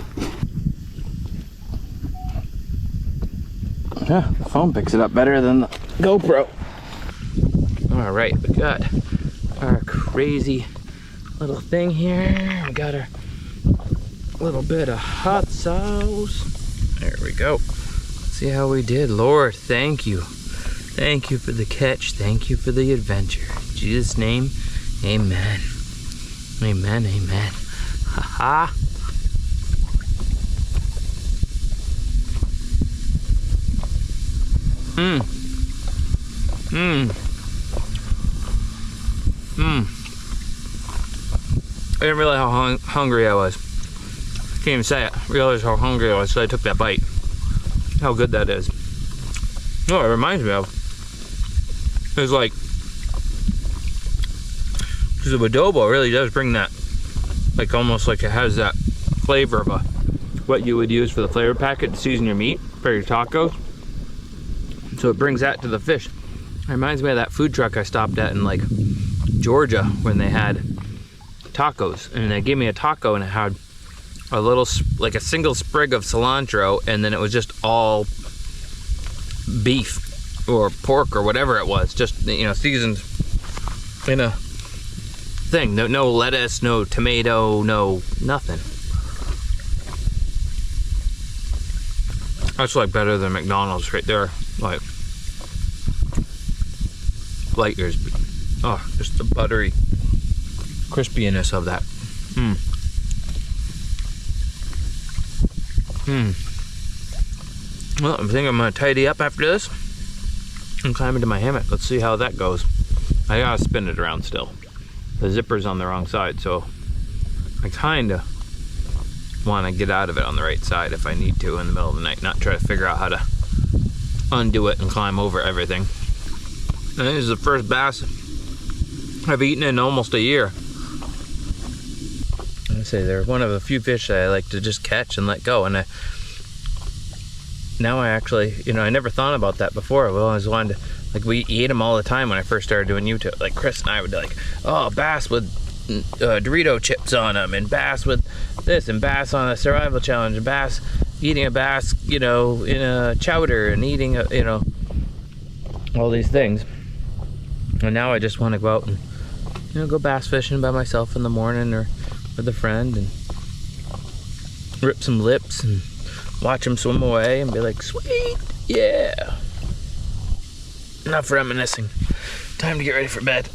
Yeah, the phone picks it up better than the GoPro. Alright, we got our crazy little thing here. We got our little bit of hot sauce. There we go. See how we did. Lord, thank you. Thank you for the catch. Thank you for the adventure. In Jesus' name, amen. Amen, amen. Ha ha. I didn't realize how hungry I was. Can't even say it. Realize how hungry I was, so I took that bite. How good that is. You know what it reminds me of? It's like, because the adobo really does bring that, like almost like it has that flavor of what you would use for the flavor packet to season your meat for your tacos. So it brings that to the fish. It reminds me of that food truck I stopped at in like Georgia when they had tacos, and they gave me a taco and it had a little, like a single sprig of cilantro, and then it was just all beef or pork or whatever it was, just, you know, seasoned in a thing. No lettuce, no tomato, no nothing. That's like better than McDonald's right there. Like light years. Oh, just the buttery crispiness of that. Well, I think I'm gonna tidy up after this and climb into my hammock. Let's see how that goes. I gotta spin it around still. The zipper's on the wrong side, so I kinda wanna get out of it on the right side if I need to in the middle of the night, not try to figure out how to undo it and climb over everything. And this is the first bass I've eaten in almost a year. I say they're one of a few fish that I like to just catch and let go, and now I actually, you know, I never thought about that before. Well, I always wanted to, like, we ate them all the time when I first started doing YouTube. Like Chris and I would be like, oh, bass with Dorito chips on them, and bass with this, and bass on a survival challenge, and bass eating a bass, you know, in a chowder, and eating a, you know, all these things. And now I just want to go out and, you know, go bass fishing by myself in the morning or with a friend and rip some lips and watch them swim away and be like, sweet, yeah. Enough reminiscing. Time to get ready for bed.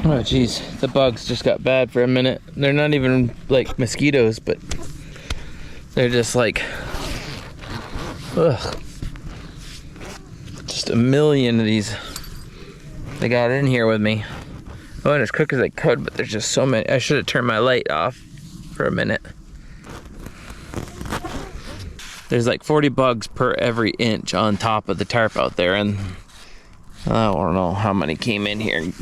Oh geez, the bugs just got bad for a minute. They're not even like mosquitoes, but they're just like, ugh. Just a million of these. They got in here with me. I went as quick as I could, but there's just so many. I should have turned my light off for a minute. There's like 40 bugs per every inch on top of the tarp out there, and I don't know how many came in here and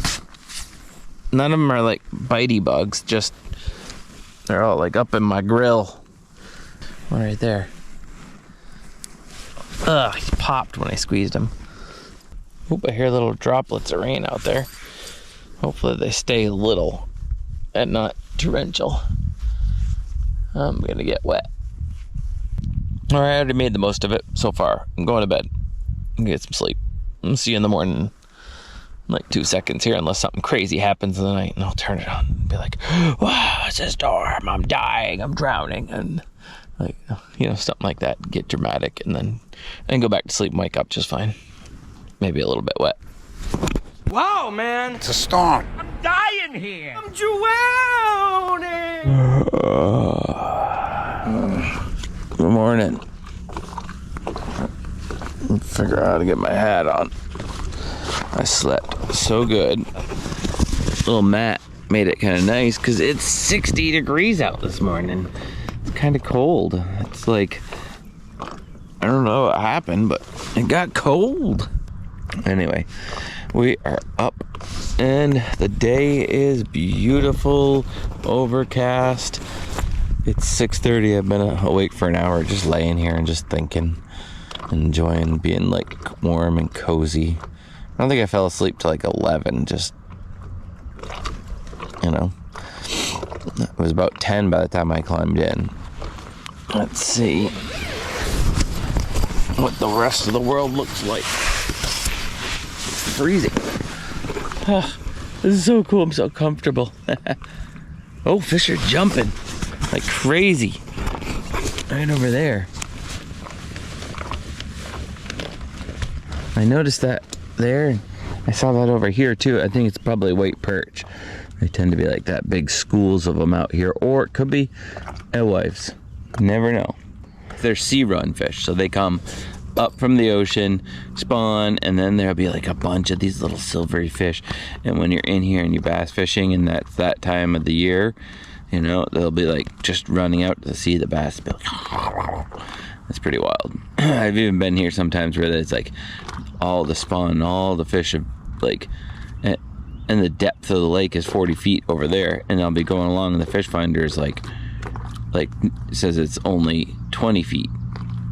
None of them are like bitey bugs, just they're all like up in my grill. Right there. Ugh, he popped when I squeezed him. Oop, I hear little droplets of rain out there. Hopefully they stay little and not torrential. I'm gonna get wet. Alright, I already made the most of it so far. I'm going to bed. I'm gonna get some sleep. I'll see you in the morning. Like 2 seconds here, unless something crazy happens in the night, and I'll turn it on and be like, wow, it's a storm, I'm dying, I'm drowning, and like, you know, something like that. Get dramatic, and then go back to sleep and wake up just fine. Maybe a little bit wet. Wow, man! It's a storm. I'm dying here! I'm drowning! Good morning. Figure out how to get my hat on. I slept so good. Little mat made it kind of nice because it's 60 degrees out this morning. It's kind of cold. It's like, I don't know what happened, but it got cold. Anyway, we are up and the day is beautiful, overcast. It's 6:30. I've been awake for an hour just laying here and just thinking, enjoying being like warm and cozy. I don't think I fell asleep till like 11, just, you know. It was about 10 by the time I climbed in. Let's see what the rest of the world looks like. It's freezing. Oh, this is so cool. I'm so comfortable. Oh, fish are jumping like crazy right over there. I noticed that there. I saw that over here too. I think it's probably white perch. They tend to be like that, big schools of them out here, or it could be alewives. Never know. They're sea run fish, so they come up from the ocean, spawn, and then there'll be like a bunch of these little silvery fish. And when you're in here and you're bass fishing, and that's that time of the year, you know, they'll be like just running out to see the bass. Be like, it's pretty wild. I've even been here sometimes where it's like all the spawn, all the fish are like, and the depth of the lake is 40 feet over there, and I'll be going along and the fish finder is like it says it's only 20 feet.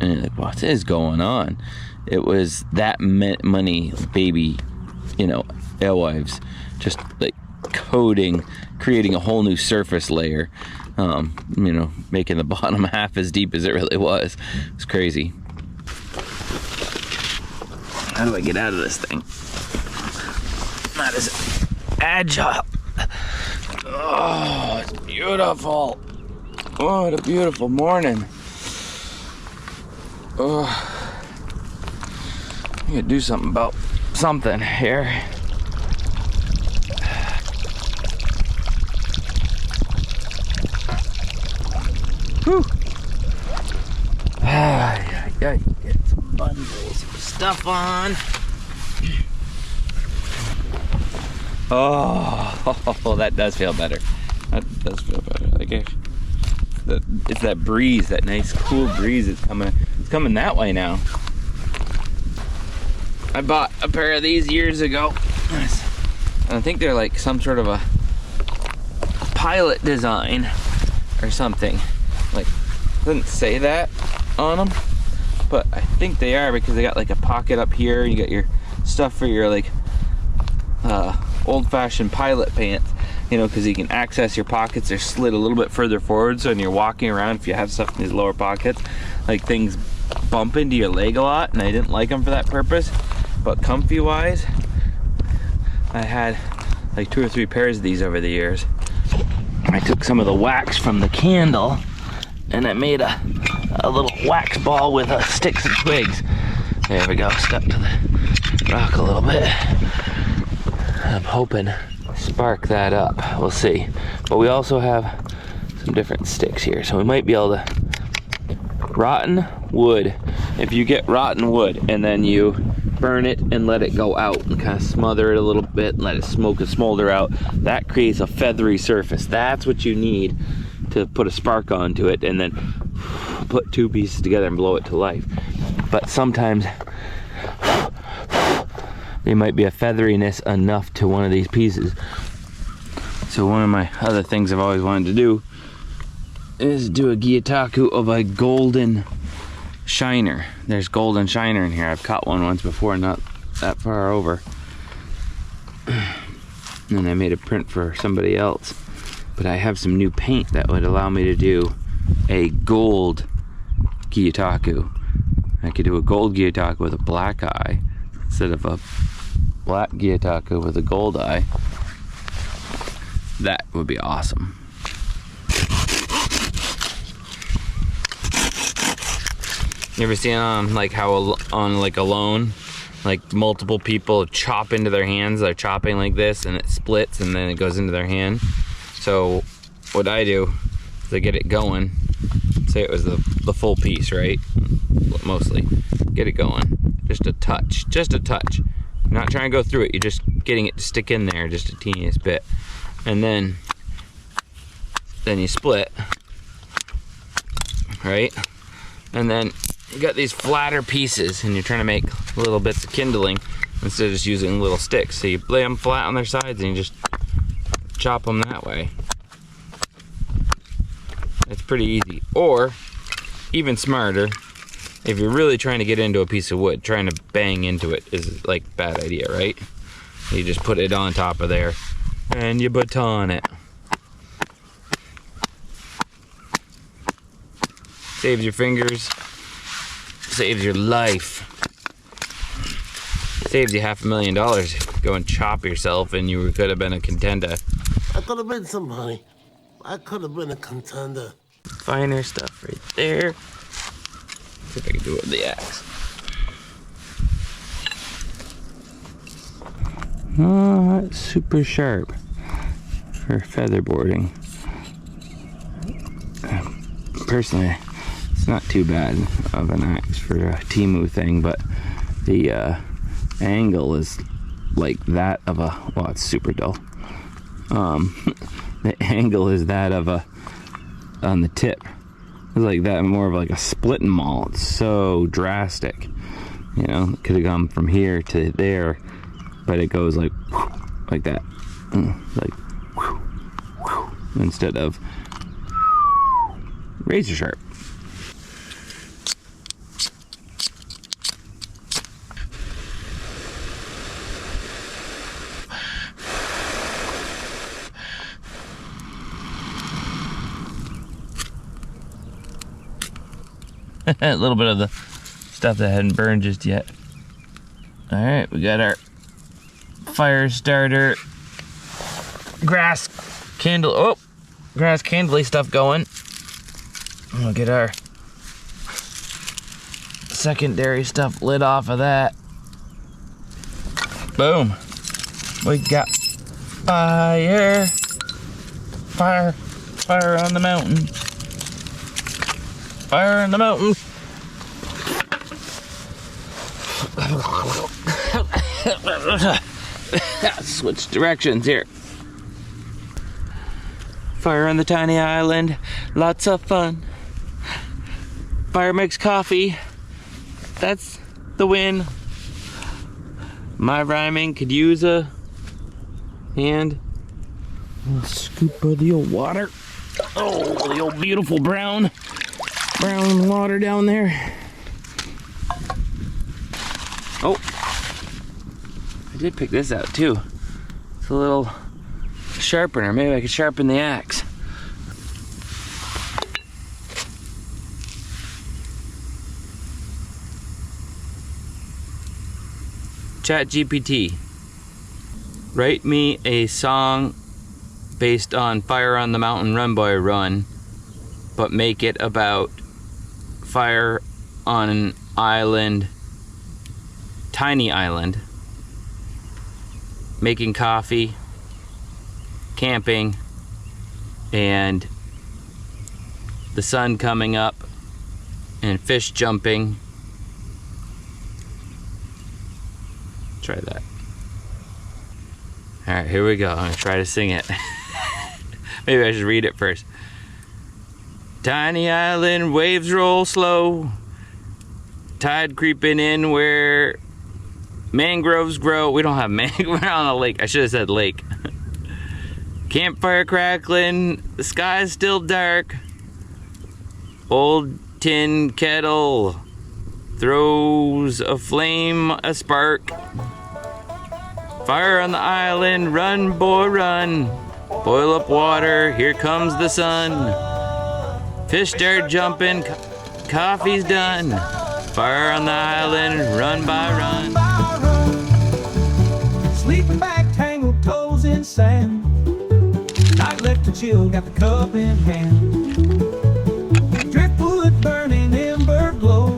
And you're like, what is going on? It was that many baby, you know, alewives just like creating a whole new surface layer, you know, making the bottom half as deep as it really was. It was crazy. How do I get out of this thing? Not as agile. Oh, it's beautiful. Oh, what a beautiful morning. Oh, I gotta do something about something here. Whew. Get some bundles of stuff on. Oh, that does feel better. That does feel better. Like it's that breeze, that nice cool breeze. It's coming that way now. I bought a pair of these years ago. And I think they're like some sort of a pilot design or something. Like, it doesn't say that on them, but I think they are because they got like a pocket up here. You got your stuff for your like old-fashioned pilot pants, you know, because you can access your pockets. They're slid a little bit further forward, so when you're walking around, if you have stuff in these lower pockets, like things bump into your leg a lot, and I didn't like them for that purpose. But comfy wise, I had like 2 or 3 pairs of these over the years. I took some of the wax from the candle and I made a little wax ball with sticks and twigs. There we go, stuck to the rock a little bit. I'm hoping to spark that up. We'll see. But we also have some different sticks here, so we might be able to. Rotten wood. If you get rotten wood and then you burn it and let it go out and kind of smother it a little bit and let it smoke and smolder out, that creates a feathery surface. That's what you need to put a spark onto it and then put 2 pieces together and blow it to life. But sometimes there might be a featheriness enough to one of these pieces So one of my other things I've always wanted to do is do a Gyutaku of a golden shiner. There's golden shiner in here. I've caught one once before, not that far over. And I made a print for somebody else. But I have some new paint that would allow me to do a gold Gyutaku. I could do a gold Gyutaku with a black eye instead of a black Gyutaku with a gold eye. That would be awesome. You ever seen like how on like Alone, like multiple people chop into their hands? They're chopping like this and it splits and then it goes into their hand. So what I do is I get it going. Say it was the full piece, right? Mostly. Get it going. Just a touch. Just a touch. You're not trying to go through it. You're just getting it to stick in there just a teeniest bit. And then you split. Right? And then you got these flatter pieces and you're trying to make little bits of kindling instead of just using little sticks. So you lay them flat on their sides and you just chop them that way. It's pretty easy. Or, even smarter, if you're really trying to get into a piece of wood, trying to bang into it is like a bad idea, right? You just put it on top of there and you baton it. Saves your fingers, saves your life. Saves you $500,000 if you go and chop yourself and you could have been a contender. I could have been somebody. I could have been a contender. Finer stuff right there. See if I can do it with the axe. Oh, that's super sharp for featherboarding. Personally, it's not too bad of an axe for a TEMU thing, but the angle is like that of a, well, it's super dull. The angle is that of a, on the tip, it's like that, more of like a split and maul. It's so drastic, you know. It could have gone from here to there, but it goes like that, like instead of razor sharp. A little bit of the stuff that hadn't burned just yet. All right, we got our fire starter grass candle, grass candle stuff going. We'll get our secondary stuff lit off of that. Boom. We got fire. Fire. Fire on the mountain. Fire on the mountain. Switch directions here. Fire on the tiny island. Lots of fun. Fire makes coffee. That's the win. My rhyming could use a hand. A scoop of the old water. Oh, the old beautiful brown water down there. Oh, I did pick this out too. It's a little sharpener. Maybe I could sharpen the axe. ChatGPT, write me a song based on Fire on the Mountain, Run Boy Run, but make it about fire on an island, tiny island, making coffee, camping, and the sun coming up, and fish jumping. Try that. All right, here we go. I'm gonna try to sing it. Maybe I should read it first. Tiny island, waves roll slow. Tide creeping in where mangroves grow. We don't have mangroves. We're on a lake. I should have said lake. Campfire crackling, the sky's still dark. Old tin kettle throws a flame, a spark. Fire on the island, run boy run. Boil up water, here comes the sun. Fish start jumping, coffee's done. Fire on the island, run by run. Sleeping back, tangled toes in sand. Night left to chill, got the cup in hand. Driftwood burning, ember glow.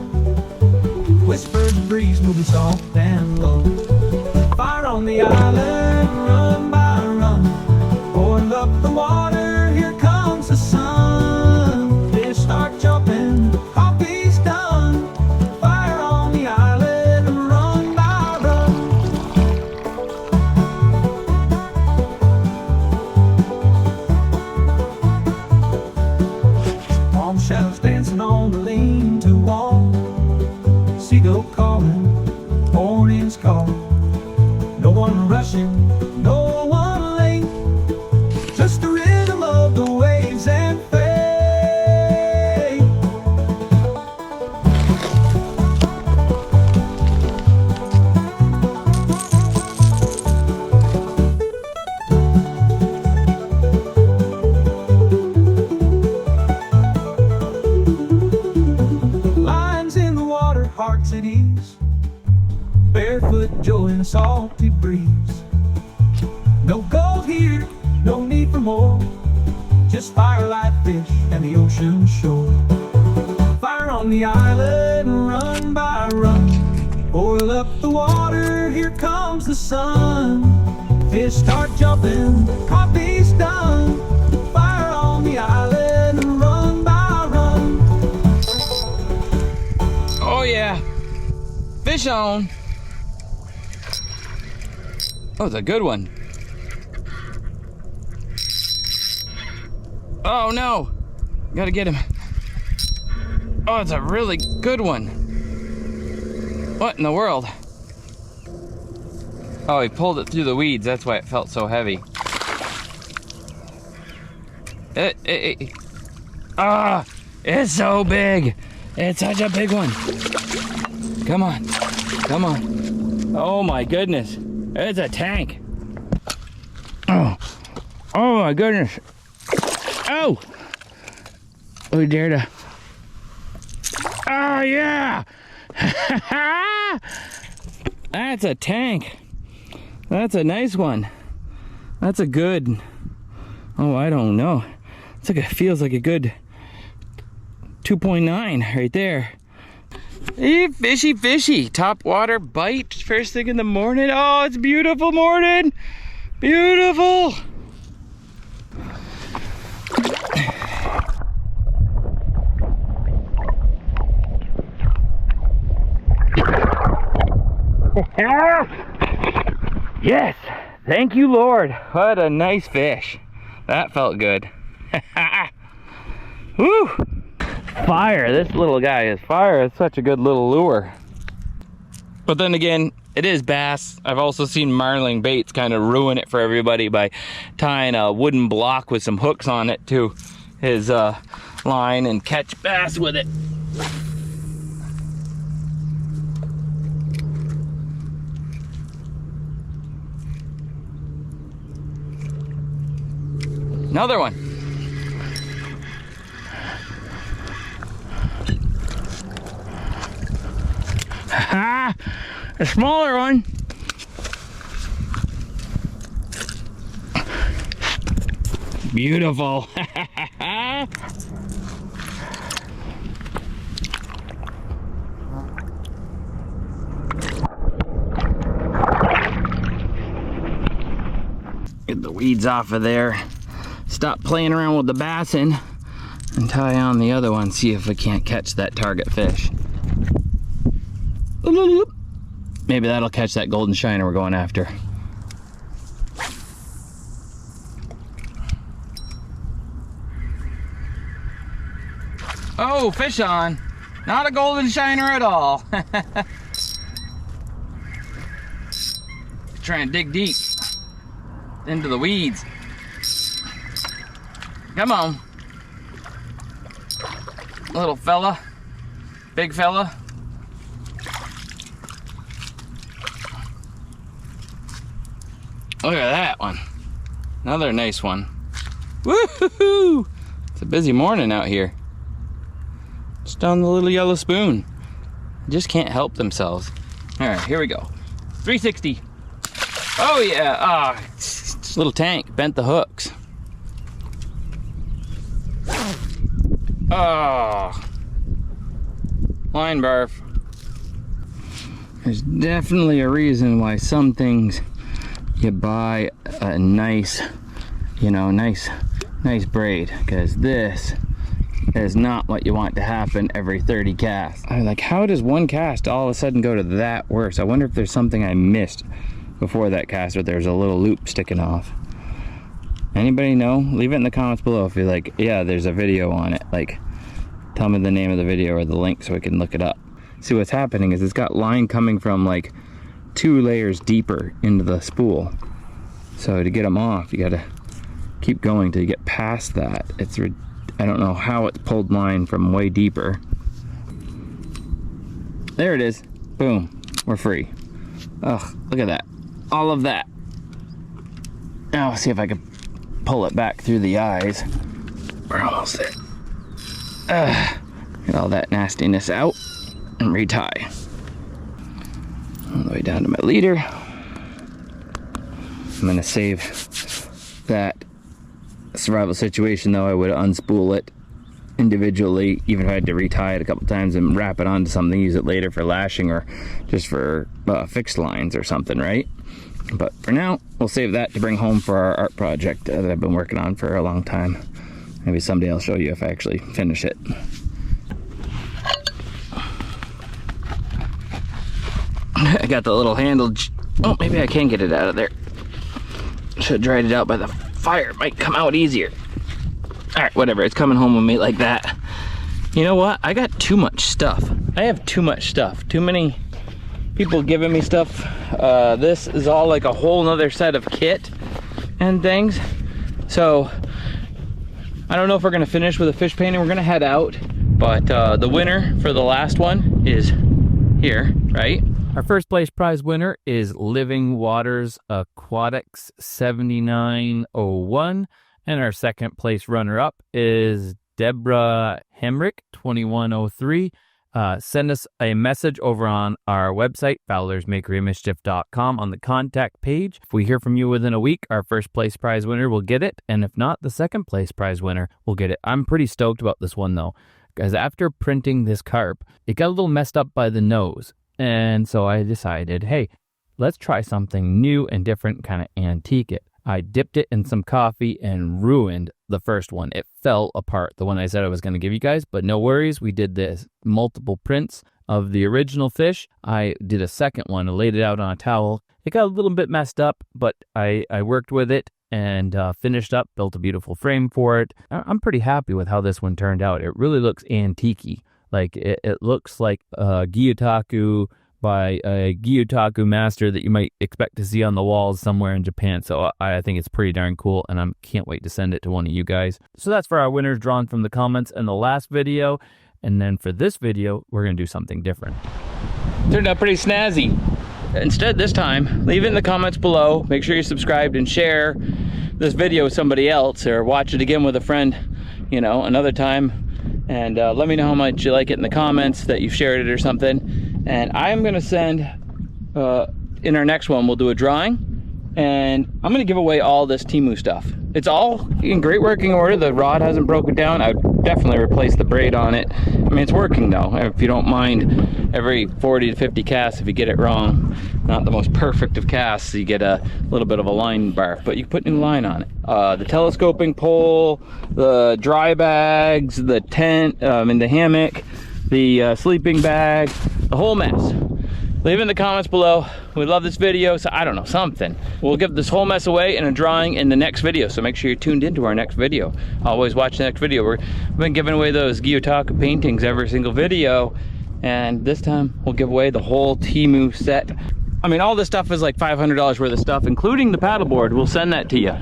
Whispers of breeze moving soft and low. Fire on the island, run by run. Boil up the water, here comes the sun. Fish start jumping, coffee's done. Fire on the island, run by run. Palm shadows dancing on the lean-to wall. Seagull calling, morning's calling. No one rushing, no one late. Just the rhythm of the waves and fate. Lines in the water, hearts at ease. Barefoot Joe in a salty breeze. No gold here, no need for more. Just firelight fish and the ocean shore. Fire on the island, run by run. Boil up the water, here comes the sun. Fish start jumping, coffee's done. Fire on the island, run by run. Oh yeah, fish on. Oh, it's a good one. Oh no, gotta get him. Oh, it's a really good one. What in the world? Oh, he pulled it through the weeds, that's why it felt so heavy. It's so big. It's such a big one. Come on, come on. Oh my goodness. It's a tank. Oh my goodness. Oh! We dare to. Oh yeah! That's a tank. That's a nice one. That's a good. Oh, I don't know. It's like it feels like a good 2.9 right there. Hey, fishy, fishy. Top water bite first thing in the morning. Oh, it's beautiful morning. Beautiful. Yes, thank you, Lord. What a nice fish. That felt good. Woo! Fire, this little guy is fire. It's such a good little lure. But then again, it is bass. I've also seen marling baits kind of ruin it for everybody by tying a wooden block with some hooks on it to his line and catch bass with it. Another one. Ha! A smaller one. Beautiful. Get the weeds off of there. Stop playing around with the bassin and tie on the other one. See if we can't catch that target fish. Maybe that'll catch that golden shiner we're going after. Oh, fish on. Not a golden shiner at all. Trying to dig deep into the weeds. Come on. Little fella. Big fella. Look at that one. Another nice one. Woohoo! It's a busy morning out here. Just on the little yellow spoon. Just can't help themselves. All right, here we go. 360. Oh yeah, ah, little tank, bent the hooks. Oh, line barf. There's definitely a reason why some things you buy a nice, you know, nice braid, because this is not what you want to happen every 30 casts. I'm like, how does one cast all of a sudden go to that worse? I wonder if there's something I missed before that cast, or there's a little loop sticking off. Anybody know? Leave it in the comments below if you're like, yeah, there's a video on it. Like, tell me the name of the video or the link so I can look it up. See, what's happening is it's got line coming from like 2 layers deeper into the spool. So to get them off, you gotta keep going till you get past that. I don't know how it's pulled line from way deeper. There it is. Boom. We're free. Ugh, look at that. All of that. Now I'll see if I can pull it back through the eyes. We're almost there. Get all that nastiness out and retie. All the way down to my leader. I'm gonna save that survival situation though. I would unspool it individually, even if I had to retie it a couple times and wrap it onto something, use it later for lashing or just for fixed lines or something, right? But for now, we'll save that to bring home for our art project that I've been working on for a long time. Maybe someday I'll show you if I actually finish it. I got the little handle. Oh, maybe I can get it out of there. Should have dried it out by the fire. It might come out easier. All right, whatever. It's coming home with me like that. You know what? I got too much stuff. I have too much stuff. Too many people giving me stuff. This is all like a whole nother set of kit and things. So I don't know if we're gonna finish with a fish painting. We're gonna head out, but the winner for the last one is here, right? Our first place prize winner is Living Waters Aquatics 7901, and our second place runner up is Deborah Hammock 2103. Send us a message over on our website, fowlersmakerymischief.com, on the contact page. If we hear from you within a week, our first place prize winner will get it, and if not, the second place prize winner will get it. I'm pretty stoked about this one though, because after printing this carp, it got a little messed up by the nose, and so I decided, hey, let's try something new and different, kind of antique it. I dipped it in some coffee and ruined the first one. It fell apart, the one I said I was going to give you guys, but no worries. We did this multiple prints of the original fish. I did a second one. I laid it out on a towel. It got a little bit messed up, but I worked with it and finished up, built a beautiful frame for it. I'm pretty happy with how this one turned out. It really looks antique-y. Like it looks like a Gyotaku by a Gyotaku master that you might expect to see on the walls somewhere in Japan. So I think it's pretty darn cool, and I can't wait to send it to one of you guys. So that's for our winners drawn from the comments in the last video. And then for this video, we're going to do something different. Turned out pretty snazzy. Instead, this time, leave it in the comments below. Make sure you're subscribed and share this video with somebody else, or watch it again with a friend, you know, another time. And let me know how much you like it in the comments, that you've shared it or something. And I'm gonna send, in our next one, we'll do a drawing, and I'm gonna give away all this TEMU stuff. It's all in great working order. The rod hasn't broken down. I would definitely replace the braid on it. I mean, it's working though. If you don't mind, every 40 to 50 casts, if you get it wrong, not the most perfect of casts, you get a little bit of a line barf, but you can put new line on it. The telescoping pole, the dry bags, the tent, and the hammock, the sleeping bag, the whole mess. Leave it in the comments below. We love this video, so I don't know, something. We'll give this whole mess away in a drawing in the next video, so make sure you're tuned into our next video. Always watch the next video. We've been giving away those Gyotaku paintings every single video, and this time we'll give away the whole TEMU set. I mean, all this stuff is like $500 worth of stuff, including the paddleboard. We'll send that to you,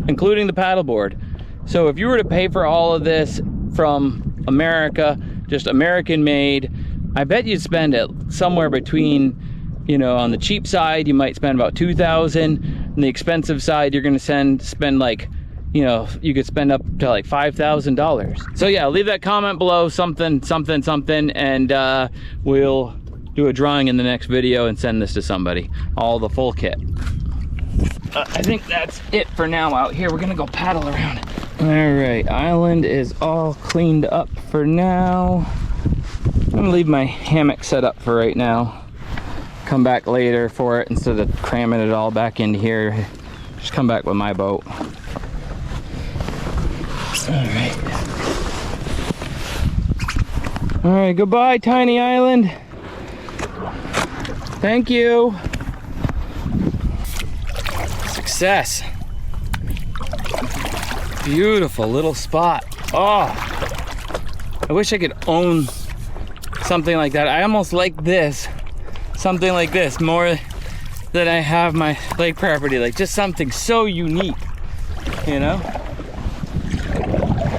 including the paddleboard. So if you were to pay for all of this from America, just American made, I bet you'd spend it somewhere between, you know, on the cheap side, you might spend about $2,000. On the expensive side, you're gonna spend like, you know, you could spend up to like $5,000. So yeah, leave that comment below, something, and we'll do a drawing in the next video and send this to somebody. All the full kit. I think that's it for now out here. We're gonna go paddle around. All right, island is all cleaned up for now. I'm gonna leave my hammock set up for right now. Come back later for it instead of cramming it all back into here. Just come back with my boat. All right, goodbye, tiny island. Thank you. Success. Beautiful little spot. Oh, I wish I could own something like that. I almost like this, something like this, more than I have my lake property. Like just something so unique, you know?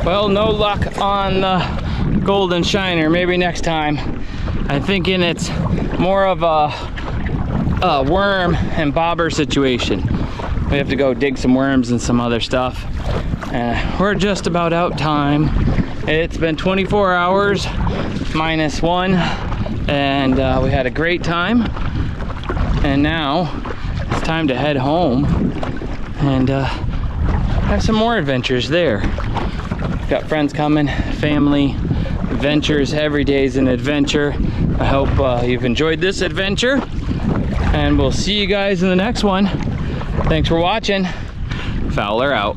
Well, no luck on the golden shiner. Maybe next time. I'm thinking it's more of a worm and bobber situation. We have to go dig some worms and some other stuff. We're just about out time. It's been 24 hours minus 1, and we had a great time. And now it's time to head home and have some more adventures there. Got friends coming, family, adventures. Every day is an adventure. I hope you've enjoyed this adventure, and we'll see you guys in the next one. Thanks for watching. Fowler out.